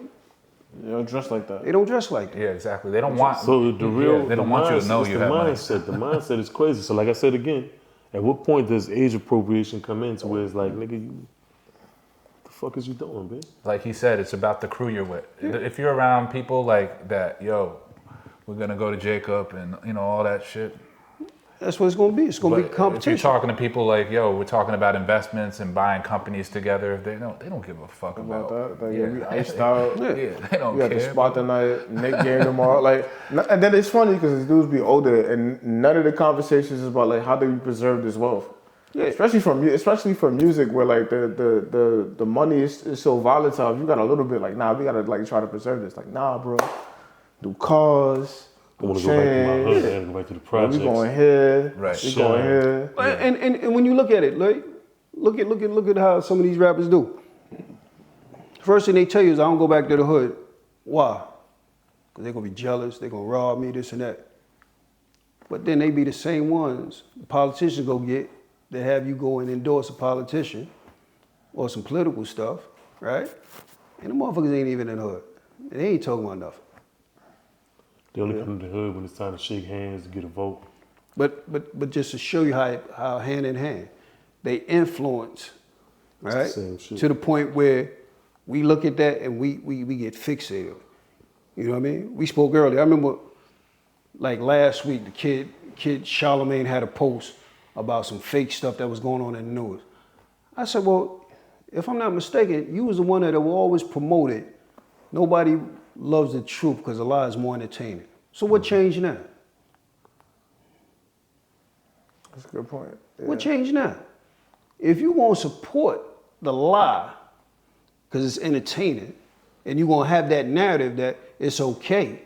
You don't dress like that. they don't dress like that. yeah, exactly. They don't want. So the real, they don't want you to know you the have money. mindset. The mindset is crazy. So like I said again, at what point does age appropriation come into where it's like, nigga, you, the fuck is you doing, bitch? Like he said, it's about the crew you're with. If you're around people like that, yo, we're gonna go to Jacob and you know all that shit. That's what it's gonna be. It's gonna But be if competition. you're talking to people like, yo, we're talking about investments and buying companies together, they don't give a fuck About about that. Like, yeah. we iced out. Yeah. Yeah, they don't We got care. the spot tonight, Nick game tomorrow. Like, and then it's funny because these dudes be older, and none of the conversations is about like how do we preserve this wealth. Yeah. Especially for music, where like the money is so volatile. If you got a little bit, like nah, we gotta like try to preserve this. Like nah, bro, do cars, I do want to go back to my hood, chains. man, go back to the We projects. going here, Right. we going here. And when you look at it, like, look at how some of these rappers do. First thing they tell you is I don't go back to the hood. Why? Because they're gonna be jealous, they're gonna rob me, this and that. But then they be the same ones the politicians go get that have you go and endorse a politician or some political stuff, right? And the motherfuckers ain't even in the hood. They ain't talking about nothing. They only come to the hood when it's time to shake hands to get a vote. But just to show you how hand in hand, they influence, right? Same shit. To the point where we look at that and we get fixated. You know what I mean? We spoke earlier. I remember like last week, the kid Charlemagne had a post about some fake stuff that was going on in the news. I said, well, if I'm not mistaken, you was the one that always promoted nobody loves the truth because a lie is more entertaining. So what changed now? That's a good point. Yeah. What changed now? If you want to support the lie because it's entertaining and you're going to have that narrative that it's okay,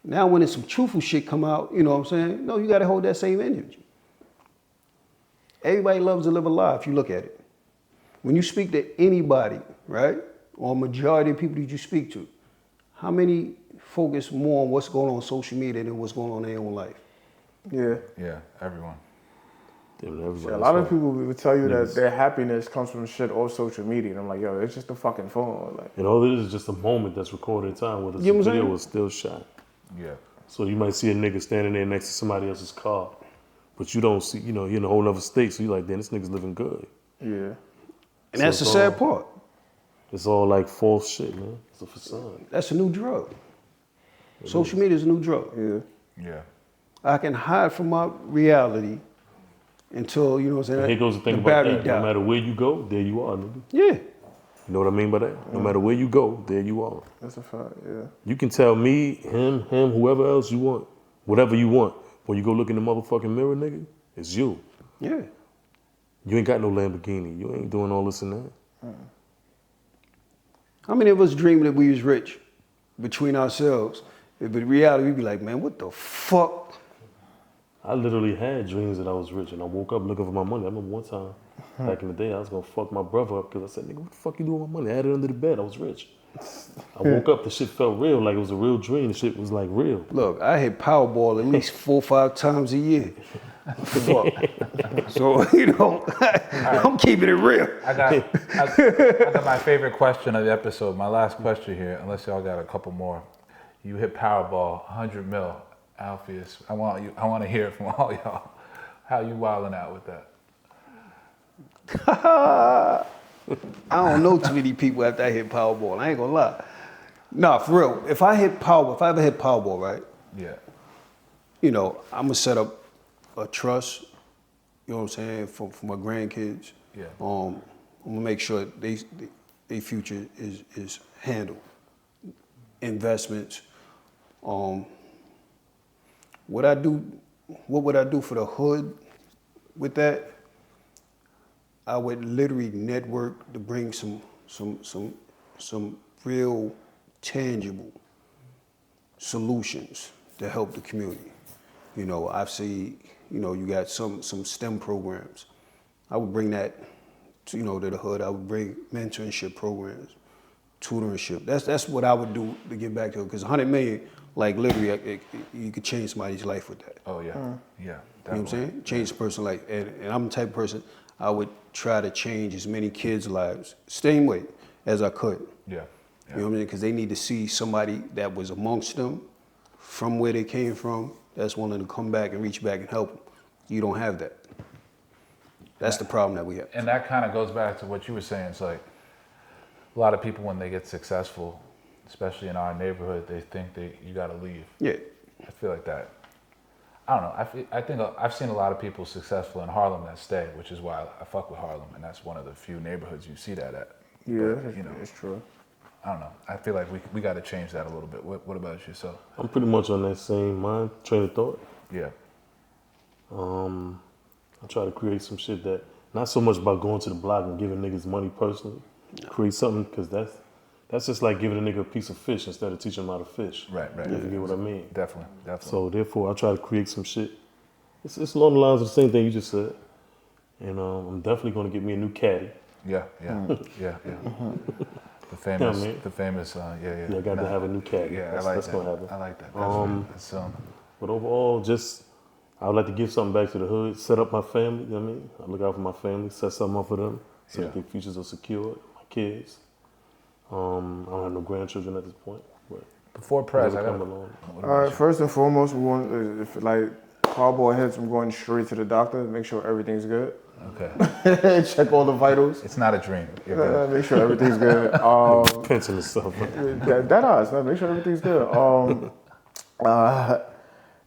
now when it's some truthful shit come out, you know what I'm saying? No, you got to hold that same energy. Everybody loves to live a lie if you look at it. When you speak to anybody, right, or a majority of people that you speak to, how many focus more on what's going on social media than what's going on in their own life? Yeah. Yeah, everyone. Damn, everybody A lot of else. people will tell you Niggas. that their happiness comes from shit off social media. And I'm like, yo, it's just a fucking phone. Like, And all it is just a moment that's recorded in time, whether it's You know a what I'm video saying? or still shot. Yeah. So you might see a nigga standing there next to somebody else's car, but you don't see, you know, you're in a whole other state, so you're like, damn, this nigga's living good. yeah. And that's the So sad part. It's all like false shit, man. It's a facade. That's a new drug. Social media is a new drug. Yeah. Yeah. I can hide from my reality until, you know what I'm saying? And here goes the thing about battery that. died. No matter where you go, there you are, nigga. Yeah. You know what I mean by that? No matter where you go, there you are. That's a fact. Yeah. You can tell me, him, whoever else you want, whatever you want. When you go look in the motherfucking mirror, nigga, it's you. Yeah. You ain't got no Lamborghini. You ain't doing all this and that. How many of us dream that we was rich between ourselves? But in reality, we'd be like, man, what the fuck? I literally had dreams that I was rich, and I woke up looking for my money. I remember one time Back in the day, I was gonna fuck my brother up because I said, nigga, what the fuck you doing with my money? I had it under the bed. I was rich. I woke up, the shit felt real, like it was a real dream. The shit was like real. Look, I hit Powerball at least 4 or 5 times a year. Fuck. So, I'm keeping it real. I got my favorite question of the episode. My last question here, unless y'all got a couple more. You hit Powerball, 100 mil, Alpheus. I want to hear it from all y'all. How you wilding out with that? I don't know too many people after I hit Powerball. I ain't gonna lie. Nah, for real. If I ever hit Powerball, right? Yeah. I'm gonna set up a trust. You know what I'm saying for my grandkids. Yeah. I'm gonna make sure their future is handled. Investments. What would I do for the hood with that? I would literally network to bring some real tangible solutions to help the community. I've seen, you got some STEM programs. I would bring that to the hood. I would bring mentorship programs, tutorship. That's what I would do to give back to it. Because 100 million, like literally, you could change somebody's life with that. Oh yeah, yeah. Definitely. You know what I'm saying? Change the person's life. And I'm the type of person, I would try to change as many kids' lives, same way as I could. Yeah. You know what I mean? Because they need to see somebody that was amongst them, from where they came from, that's willing to come back and reach back and help them. You don't have that. That's the problem that we have. And that kind of goes back to what you were saying. It's like a lot of people, when they get successful, especially in our neighborhood, they think you got to leave. Yeah. I feel like that. I don't know. I think I've seen a lot of people successful in Harlem that stay, which is why I fuck with Harlem, and that's one of the few neighborhoods you see that at. Yeah, But, it's true. I don't know. I feel like we got to change that a little bit. What about yourself? I'm pretty much on that same train of thought. Yeah. I try to create some shit that, not so much about going to the block and giving niggas money personally. Create something, because that's just like giving a nigga a piece of fish instead of teaching him how to fish. Right. You get what I mean? Definitely. So therefore, I try to create some shit. It's along the lines of the same thing you just said. And I'm definitely going to get me a new caddy. Yeah. The famous. Yeah. I got to have a new caddy. Yeah, That's going to happen. I like that. That's But overall, I would like to give something back to the hood, set up my family, you know what I mean? I look out for my family, set something up for them so that their futures are secured, my kids. I don't have no grandchildren at this point. But before press, I got All right, first and foremost, we want, if Powerball hits, I'm going straight to the doctor, make sure everything's good. Okay. Check all the vitals. It's not a dream. You're good. Make sure everything's good. pencil and stuff. That eyes, man. Make sure everything's good.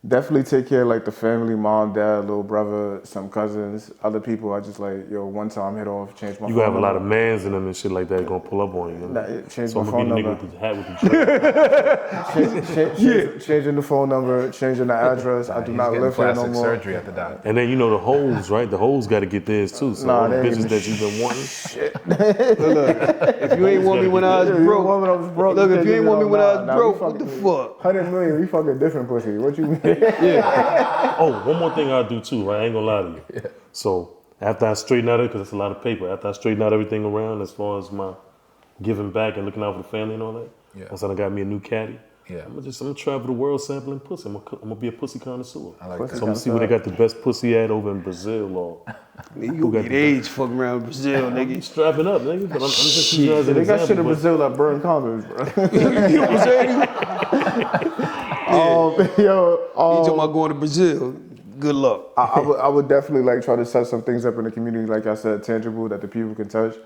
Definitely take care of the family, mom, dad, little brother, some cousins, other people. I just one time hit off, change my phone You gonna have number. a lot of mans in them and shit like that gonna pull up on you. Change So my I'm phone gonna be the number. nigga with the hat with the drink. Changing the phone number, changing the address. I do He's not getting live here no plastic more. surgery at the doctor. And then the hoes, right? The hoes gotta get theirs too. So all the they bitches ain't that you've been wanting. If you ain't want me when I was broke, look, if you ain't want me when I was broke, what the fuck? 100 million, we fucking different pussy. What you mean? Oh, one more thing I'll do too, right? I ain't gonna lie to you. Yeah. So after I straighten out it, because it's a lot of paper, after I straighten out everything around as far as my giving back and looking out for the family and all that, once I got me a new caddy, I'm gonna travel the world sampling pussy. I'm gonna be a pussy connoisseur. I like So that. I'm gonna see where they got the best pussy at over in Brazil or You gonna get AIDS fucking around Brazil, nigga. strapping up, nigga. But I'm just using you as an They got example. shit in but- Brazil that burn condoms, bro. You know what I'm saying? You talking about going to Brazil? Good luck. I would definitely try to set some things up in the community, like I said, tangible that the people can touch,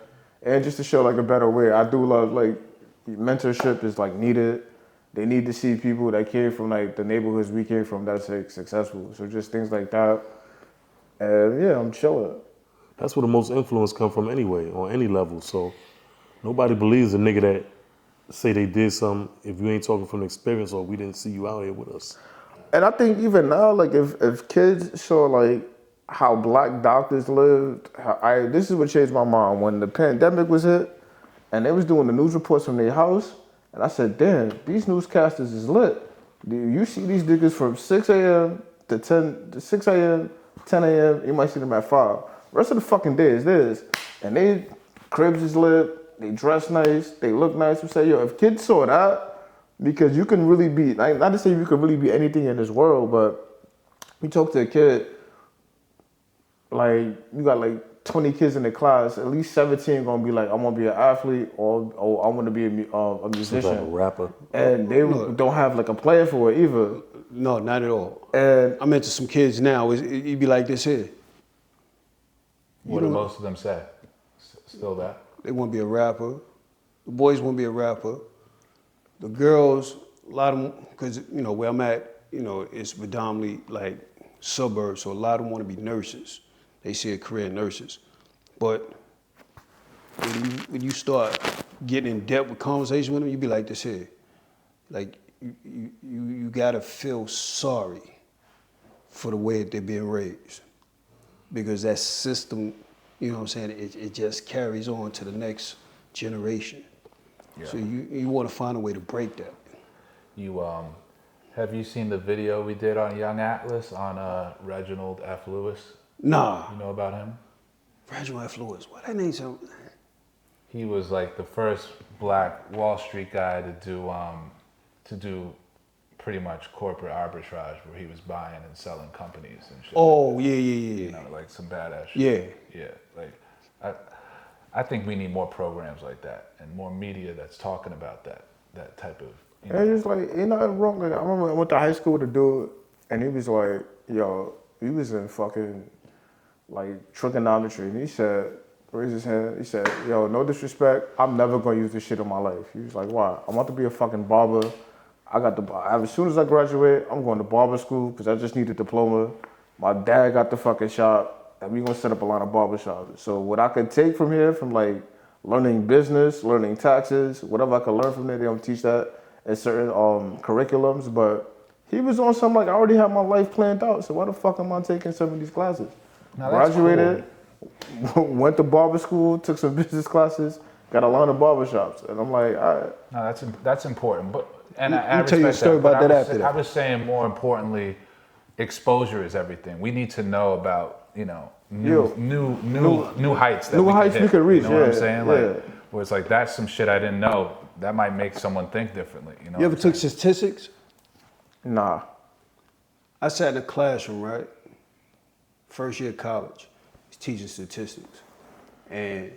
and just to show a better way. I do love mentorship is needed. They need to see people that came from the neighborhoods we came from that's successful. So just things like that. And I'm chilling. That's where the most influence come from anyway, on any level. So nobody believes a nigga that say they did something if you ain't talking from experience or we didn't see you out here with us. And I think even now, if kids saw how black doctors lived, this is what changed my mind. When the pandemic was hit, and they was doing the news reports from their house, and I said, damn, these newscasters is lit. You see these niggas from 6 a.m. to 6 a.m., 10 a.m., you might see them at 5. Rest of the fucking day is this. And they cribs is lit, they dress nice, they look nice. We say, yo, if kids saw that, because you can really be, like, not to say you can really be anything in this world, but you talk to a kid, like, you got like 20 kids in the class, at least 17 gonna be like, I want to be an athlete or I want to be a musician. Some type of rapper. And they don't have like a plan for it either. No, not at all. And I'm into some kids now. It'd be like this here. What do most of them say? Still that? They want to be a rapper. The boys want to be a rapper. The girls, a lot of them, because, you know, where I'm at, you know, it's predominantly like suburbs, so a lot of them want to be nurses. They see a career in nurses. But when you start getting in depth with conversation with them, you be like this here. Like, you gotta feel sorry for the way that they're being raised. Because that system, you know what I'm saying, it just carries on to the next generation. Yeah. So you want to find a way to break that. You have you seen the video we did on Young Atlas on Reginald F. Lewis? Nah. You know about him? Reginald F. Lewis. What that name sound? He was like the first black Wall Street guy to do pretty much corporate arbitrage, where he was buying and selling companies and shit. Oh, yeah. You know, like some badass shit. Yeah. Yeah. Like I think we need more programs like that and more media that's talking about that type of, you know. it's just like, ain't nothing wrong. Like, I remember I went to high school with a dude, and he was like, yo, he was in fucking, like, trigonometry. And he said, raised his hand, he said, yo, no disrespect, I'm never gonna use this shit in my life. He was like, why? I want to be a fucking barber. As soon as I graduate, I'm going to barber school because I just need a diploma. My dad got the fucking shop, and we gonna set up a line of barber shops. So what I could take from here, from like learning business, learning taxes, whatever I could learn from there, they don't teach that in certain curriculums. But he was on some, like, I already have my life planned out, so why the fuck am I taking some of these classes? Now, that's graduated, cool. Went to barber school, took some business classes, got a line of barber shops, and I'm like, all right. No, that's important, but. And I I'll tell you a story about that after that. I was saying, more importantly, exposure is everything. We need to know about, you know, new heights that new heights we could reach. You know what I'm saying? Like, where it's like, that's some shit I didn't know. That might make someone think differently. You know. You ever took statistics? Nah. I sat in a classroom, right? First year of college, he's teaching statistics, and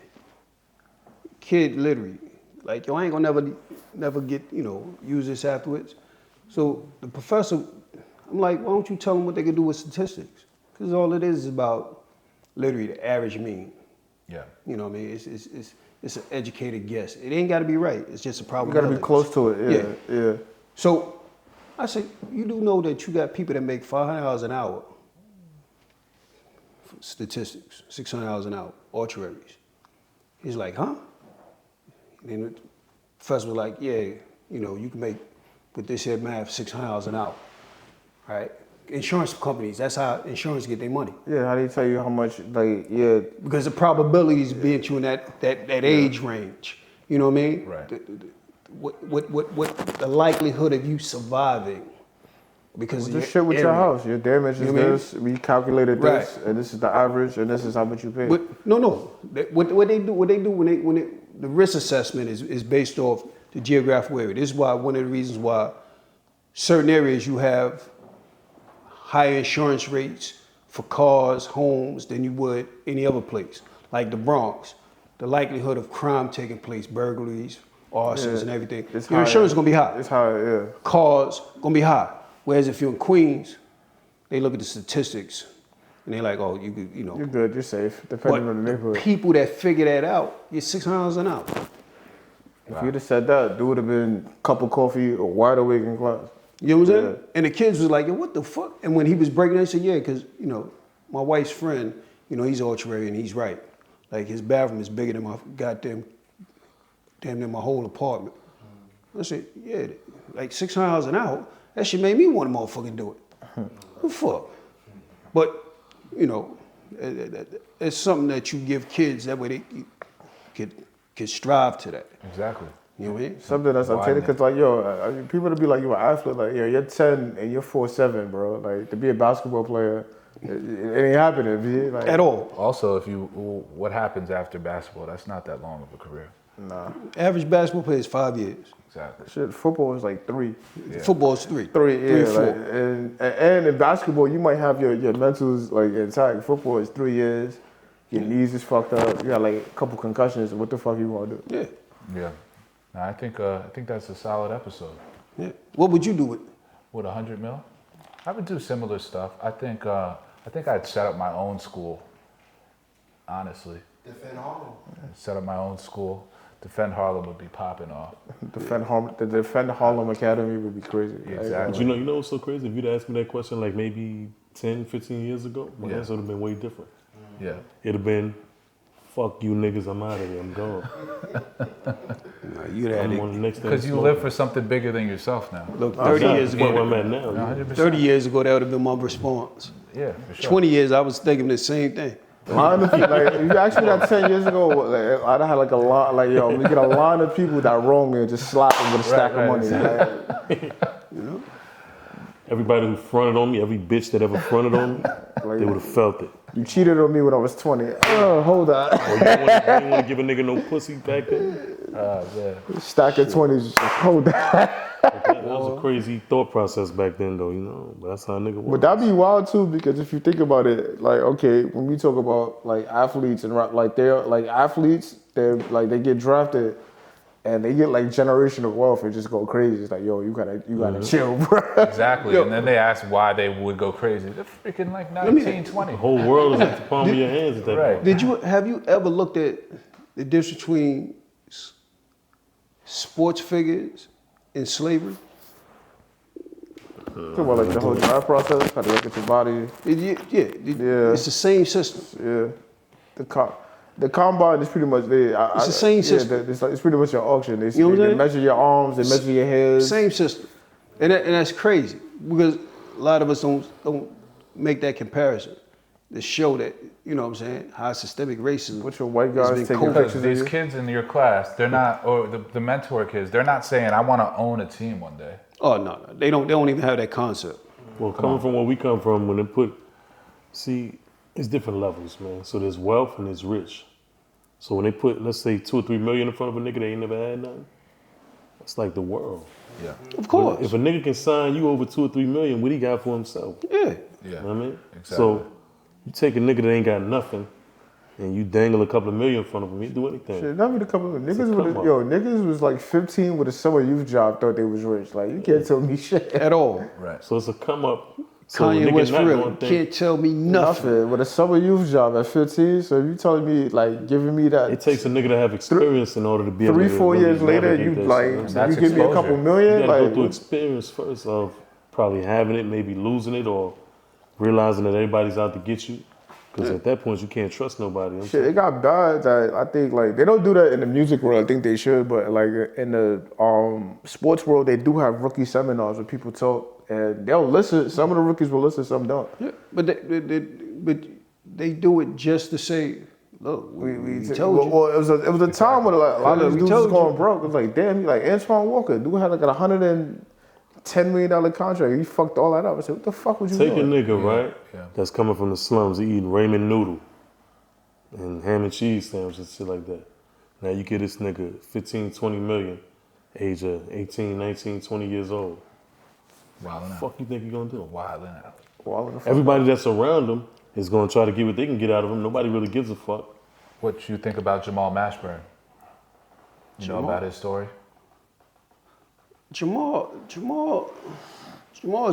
kid literally, like, yo, I ain't gonna never get, you know, use this afterwards. So the professor, I'm like, why don't you tell them what they can do with statistics? Because all it is about literally the average mean. Yeah. You know what I mean? It's an educated guess. It ain't got to be right. It's just a probability. You got to be close to it. Yeah. So I said, you do know that you got people that make $500 an hour. Statistics, $600 an hour, actuaries. He's like, huh? And the professor was like, yeah, you know, you can make, with this here math, $600 an hour, right? Insurance companies, that's how insurance get their money. Yeah, how do you tell you how much, like, yeah. Because the probabilities being you in that age range, you know what I mean? Right. What the likelihood of you surviving? Because just shit with your house. Your damage is this. We calculated this, right. And this is the average, and this is how much you pay. No. What they do when the risk assessment is based off the geographical area. This is why one of the reasons why certain areas you have higher insurance rates for cars, homes than you would any other place. Like the Bronx, the likelihood of crime taking place, burglaries, arsons, and everything. Your insurance is gonna be high. It's high, yeah. Cars gonna be high. Whereas if you're in Queens, they look at the statistics and they're like, oh, you know. You're good, you're safe, depending on the neighborhood. People that figure that out, you're $600 an hour. If you'd have said that, dude would have been cup of coffee or wide awake in class. You know what I'm saying? And the kids was like, yo, what the fuck? And when he was breaking it, he said, yeah, because, you know, my wife's friend, you know, he's actuary and he's right. Like, his bathroom is bigger than my damn near my whole apartment. I said, yeah, like $600 an hour, that shit made me want to motherfucking do it. What the fuck? But, you know, it's something that you give kids, that way they could strive to that. Exactly. You know what I mean? Something that's updated, because, like, yo, people to be like, you're an athlete, like, yo, you're 10 and you're 4'7", bro. Like, to be a basketball player, It ain't happening, B. Like, at all. Also, what happens after basketball? That's not that long of a career. Nah. Average basketball player is 5 years. Exactly. Shit, football is like 3. Football's 3. 3, yeah. 4. Like, and in basketball, you might have your mentals like intact. Football is 3 years. Your knees is fucked up. You got like a couple concussions. What the fuck you want to do? Yeah. Yeah. No, I think that's a solid episode. Yeah. What would you do with? With 100 mil, I would do similar stuff. I think I'd set up my own school. Honestly. Defend Harlem. Set up my own school. Defend Harlem would be popping off. The Defend Harlem Academy would be crazy. Exactly. But you know what's so crazy? If you'd asked me that question like maybe 10, 15 years ago, my answer would have been way different. Yeah. It'd have been, fuck you niggas, I'm out of here, I'm gone. Nah, you'd have I'm on the next thing. Because you live for something bigger than yourself now. Look, 30 years Where ago. I'm at now. 100%. 30 years ago, that would have been my response. Yeah, for sure. 20 years, I was thinking the same thing. Honestly, like if you asked me that 10 years ago, like, I'd have had like a lot, like yo, we get a line of people that wrong me and just slap them with a stack of money. Like, You know? Everybody who fronted on me, every bitch that ever fronted on me, they would have felt it. you cheated on me when I was 20. Oh, hold on. Or you didn't want to give a nigga no pussy back then? Yeah. Stack of 20s, just hold that. That was a crazy thought process back then, though, you know. But that's how a nigga was. But that'd be wild too, because if you think about it, like okay, when we talk about like athletes and like they're like athletes, they're like they get drafted and they get like generational wealth and just go crazy. It's like yo, you gotta chill, bro. Exactly. And then they ask why they would go crazy. They're freaking like 1920. The whole world is at the palm of your hands at that Right. point. Have you ever looked at the difference between sports figures and slavery? Talk about like the whole draft process, how to look at your body. It's the same system. Yeah, the combine is pretty much It's the same system. It's pretty much your auction. They, You know what I'm they saying? measure your arms, they measure your hairs. Same system, and that's crazy because a lot of us don't make that comparison to show that, you know what I'm saying, how systemic racism. With your white has guys been taking coded. pictures of These you. kids in your class, they're not, or the mentor kids, they're not saying, I want to own a team one day. Oh no, they don't even have that concept. Well, coming from where we come from, when they see, it's different levels, man. So there's wealth and there's rich. So when they put, let's say, 2 or 3 million in front of a nigga that ain't never had nothing, that's like the world. Yeah. Of course. If a nigga can sign you over 2 or 3 million, what he got for himself? Yeah. Yeah. You know what I mean? Exactly. So you take a nigga that ain't got nothing and you dangle a couple of million in front of him, he'd do anything. Shit, not be the couple of It's a niggas. come up. Niggas was like 15 with a summer youth job, thought they was rich. Like you can't tell me shit. At all. Right. So it's a come up. So a Kanye nigga West not for real. gonna You think- can't tell me nothing. Nothing with a summer youth job at 15. So if you telling me like giving me that It takes a nigga to have experience in order to be able 3, to 4 really years later, navigate you that like shit. That's you give me a couple exposure. You million, gotta go like through experience first of probably having it, maybe losing it, or realizing that everybody's out to get you. Because at that point, you can't trust nobody. I'm shit. It got bad that I think like they don't do that in the music world. I think they should, but like in the sports world, they do have rookie seminars where people talk and they'll listen. Some of the rookies will listen, some don't. Yeah. But they do it just to say, look, we told you. Well, it was a time when like, a lot of We these dudes was told you. going broke. It was like damn, like Antoine Walker, dude had like a $110 million contract. He fucked all that up. I said, what the fuck was you Take a doing? nigga, right, yeah. that's coming from the slums, he eating ramen noodle and ham and cheese sandwiches and shit like that. Now you get this nigga 15, 20 million, age of 18, 19, 20 years old. Wilding What the out. fuck you think he gonna do? Wilding out. Well, the fuck- Everybody that's around him is gonna try to get what they can get out of him. Nobody really gives a fuck. What you think about Jamal Mashburn? You know about his story? Jamal's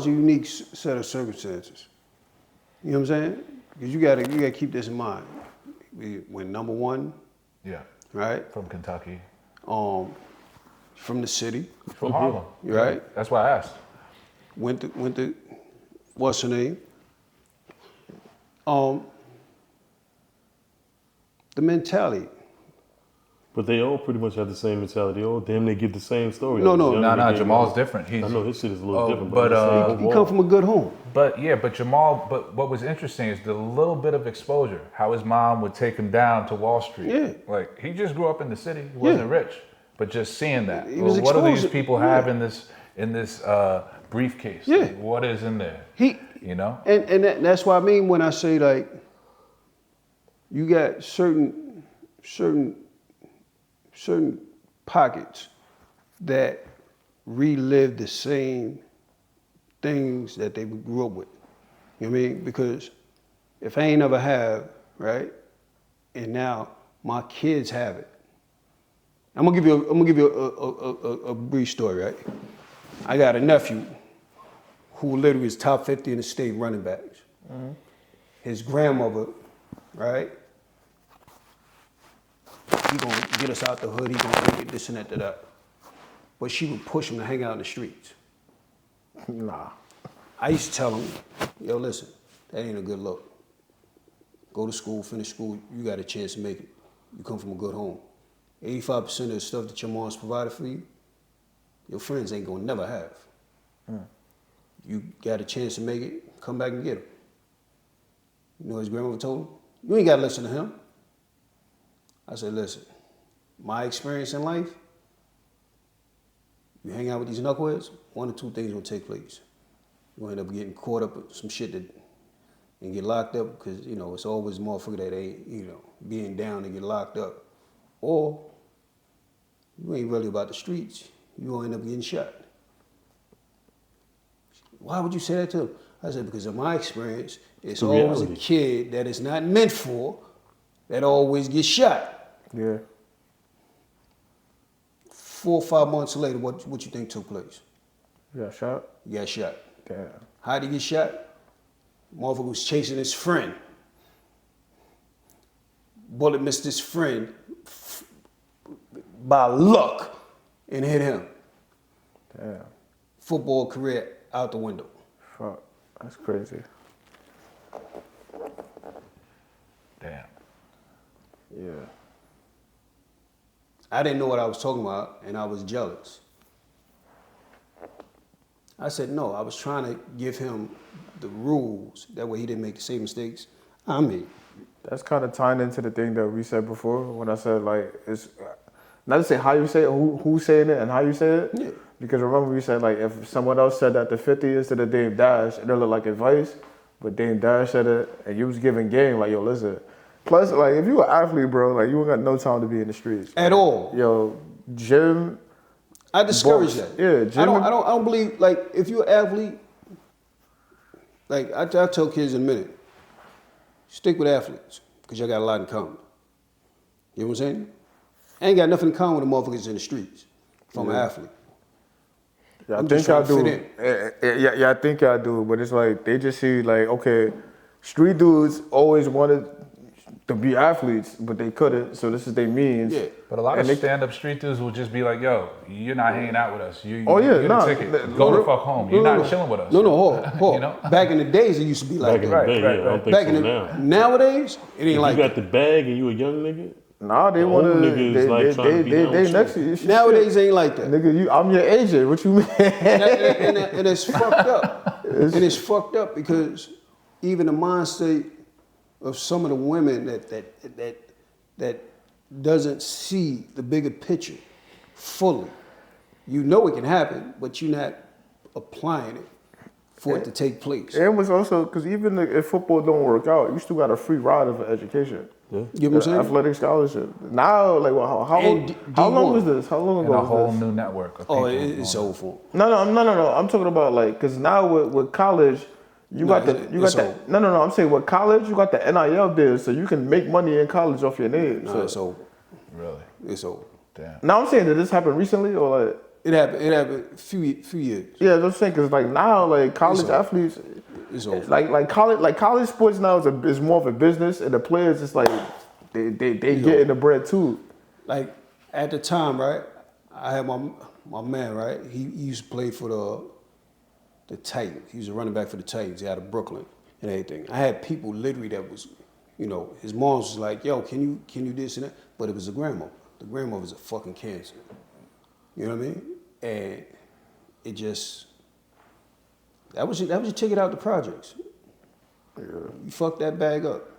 a unique set of circumstances. You know what I'm saying? Because you gotta keep this in mind. We went number 1, Yeah. right? From Kentucky. From the city, From Harlem. right? That's why I asked. Went to what's her name? The mentality. But they all pretty much have the same mentality. They all damn near give the same story. No, This no. young No, nigga, Jamal's different. I know his shit is a little Oh, different, but, but I'm saying He come from a good home. But what was interesting is the little bit of exposure, how his mom would take him down to Wall Street. Yeah. Like, he just grew up in the city. He wasn't rich. But just seeing that. He was What do these exposed. people have in this briefcase? Yeah. Like, what is in there? He you know? And that's what I mean when I say like, you got certain pockets that relive the same things that they grew up with. You know what I mean? Because if I ain't never have, right, and now my kids have it. I'm gonna give you a brief story, right? I got a nephew who literally is top 50 in the state running backs. Mm-hmm. His grandmother, right? He gonna get us out the hood. He gonna get this and that. But she would push him to hang out in the streets. Nah. I used to tell him, yo, listen, that ain't a good look. Go to school, finish school, you got a chance to make it. You come from a good home. 85% of the stuff that your mom's provided for you, your friends ain't gonna never have. You got a chance to make it, come back and get them. You know what his grandmother told him? You ain't gotta listen to him. I said, listen, my experience in life, you hang out with these knuckleheads, one or two things will take place. You'll end up getting caught up with some shit and get locked up because, you know, it's always a motherfucker that ain't, you know, being down to get locked up. Or you ain't really about the streets, you gonna end up getting shot. Why would you say that to him? I said, because in my experience, it's always a kid that is not meant for that always gets shot. Yeah. 4 or 5 months later, what you think took place? You got shot? He got shot. Damn. How'd he get shot? Motherfucker was chasing his friend. Bullet missed his friend by luck and hit him. Damn. Football career out the window. Fuck. That's crazy. Damn. Yeah. I didn't know what I was talking about, and I was jealous. I said, no, I was trying to give him the rules. That way he didn't make the same mistakes I made. That's kind of tying into the thing that we said before when I said, like, it's not to say how you say it, who's saying it and how you say it. Yeah. Because remember we said, like, if someone else said that the 50 instead of Dame Dash, it'll look like advice. But Dame Dash said it, and you was giving game, like, yo, listen. Plus, like, if you an athlete, bro, like, you ain't got no time to be in the streets. At all. Yo, gym. I discourage books. that. Yeah, gym. I don't believe, like, if you're an athlete, like, I tell kids in a minute, stick with athletes, because y'all got a lot in common. You know what I'm saying? I ain't got nothing in common with the motherfuckers in the streets if I'm an athlete. Yeah, I I'm think just y'all trying do. to fit in. Yeah, I think y'all do. But it's like they just see like, okay, street dudes always wanted to be athletes, but they couldn't. So this is their means. Yeah. But a lot of stand-up street dudes will just be like, yo, you're not hanging out with us. You Oh, yeah, get nah, a ticket. Go the fuck home. You're not chilling with us. No, hold. You know? Back in the days, it used to be like Back in that. the day, right, yeah, I don't think Back so in the now. nowadays, it ain't If like you got that. the bag and you a young nigga, Nah, they The want old to. niggas like trying to be down They with next you. to you. Shit. Nowadays, ain't like that. Nigga, I'm your agent. What you mean? and it's fucked up. And it's fucked up because even the mind state of some of the women that doesn't see the bigger picture fully. You know it can happen, but you're not applying it for it to take place. And it was also because even if football don't work out, you still got a free ride of an education. yeah. You know what I'm saying? Athletic scholarship. Now, like, well, how long was this? How long And ago a whole was this? new network of Oh, people it's going. over for. No. I'm talking about like, because now with college, you No, got it's over. that. No. I'm saying with college, you got the NIL deal, so you can make money in college off your name. No, So it's over. Really? It's over. Damn. now I'm saying, did this happen recently or like? It happened a few years. Yeah, I'm saying because like now, like college over. athletes, It's over. like college sports now is more of a business, and the players it's like they get in the bread too. Like at the time, right? I had my man, right? He used to play for the Titans. He was a running back for the Titans out of Brooklyn and everything. I had people literally that was, you know, his mom was like, "Yo, can you this and that?" But it was a grandma. The grandma was a fucking cancer. You know what I mean? And it just that was your ticket out the projects. Yeah. You fucked that bag up.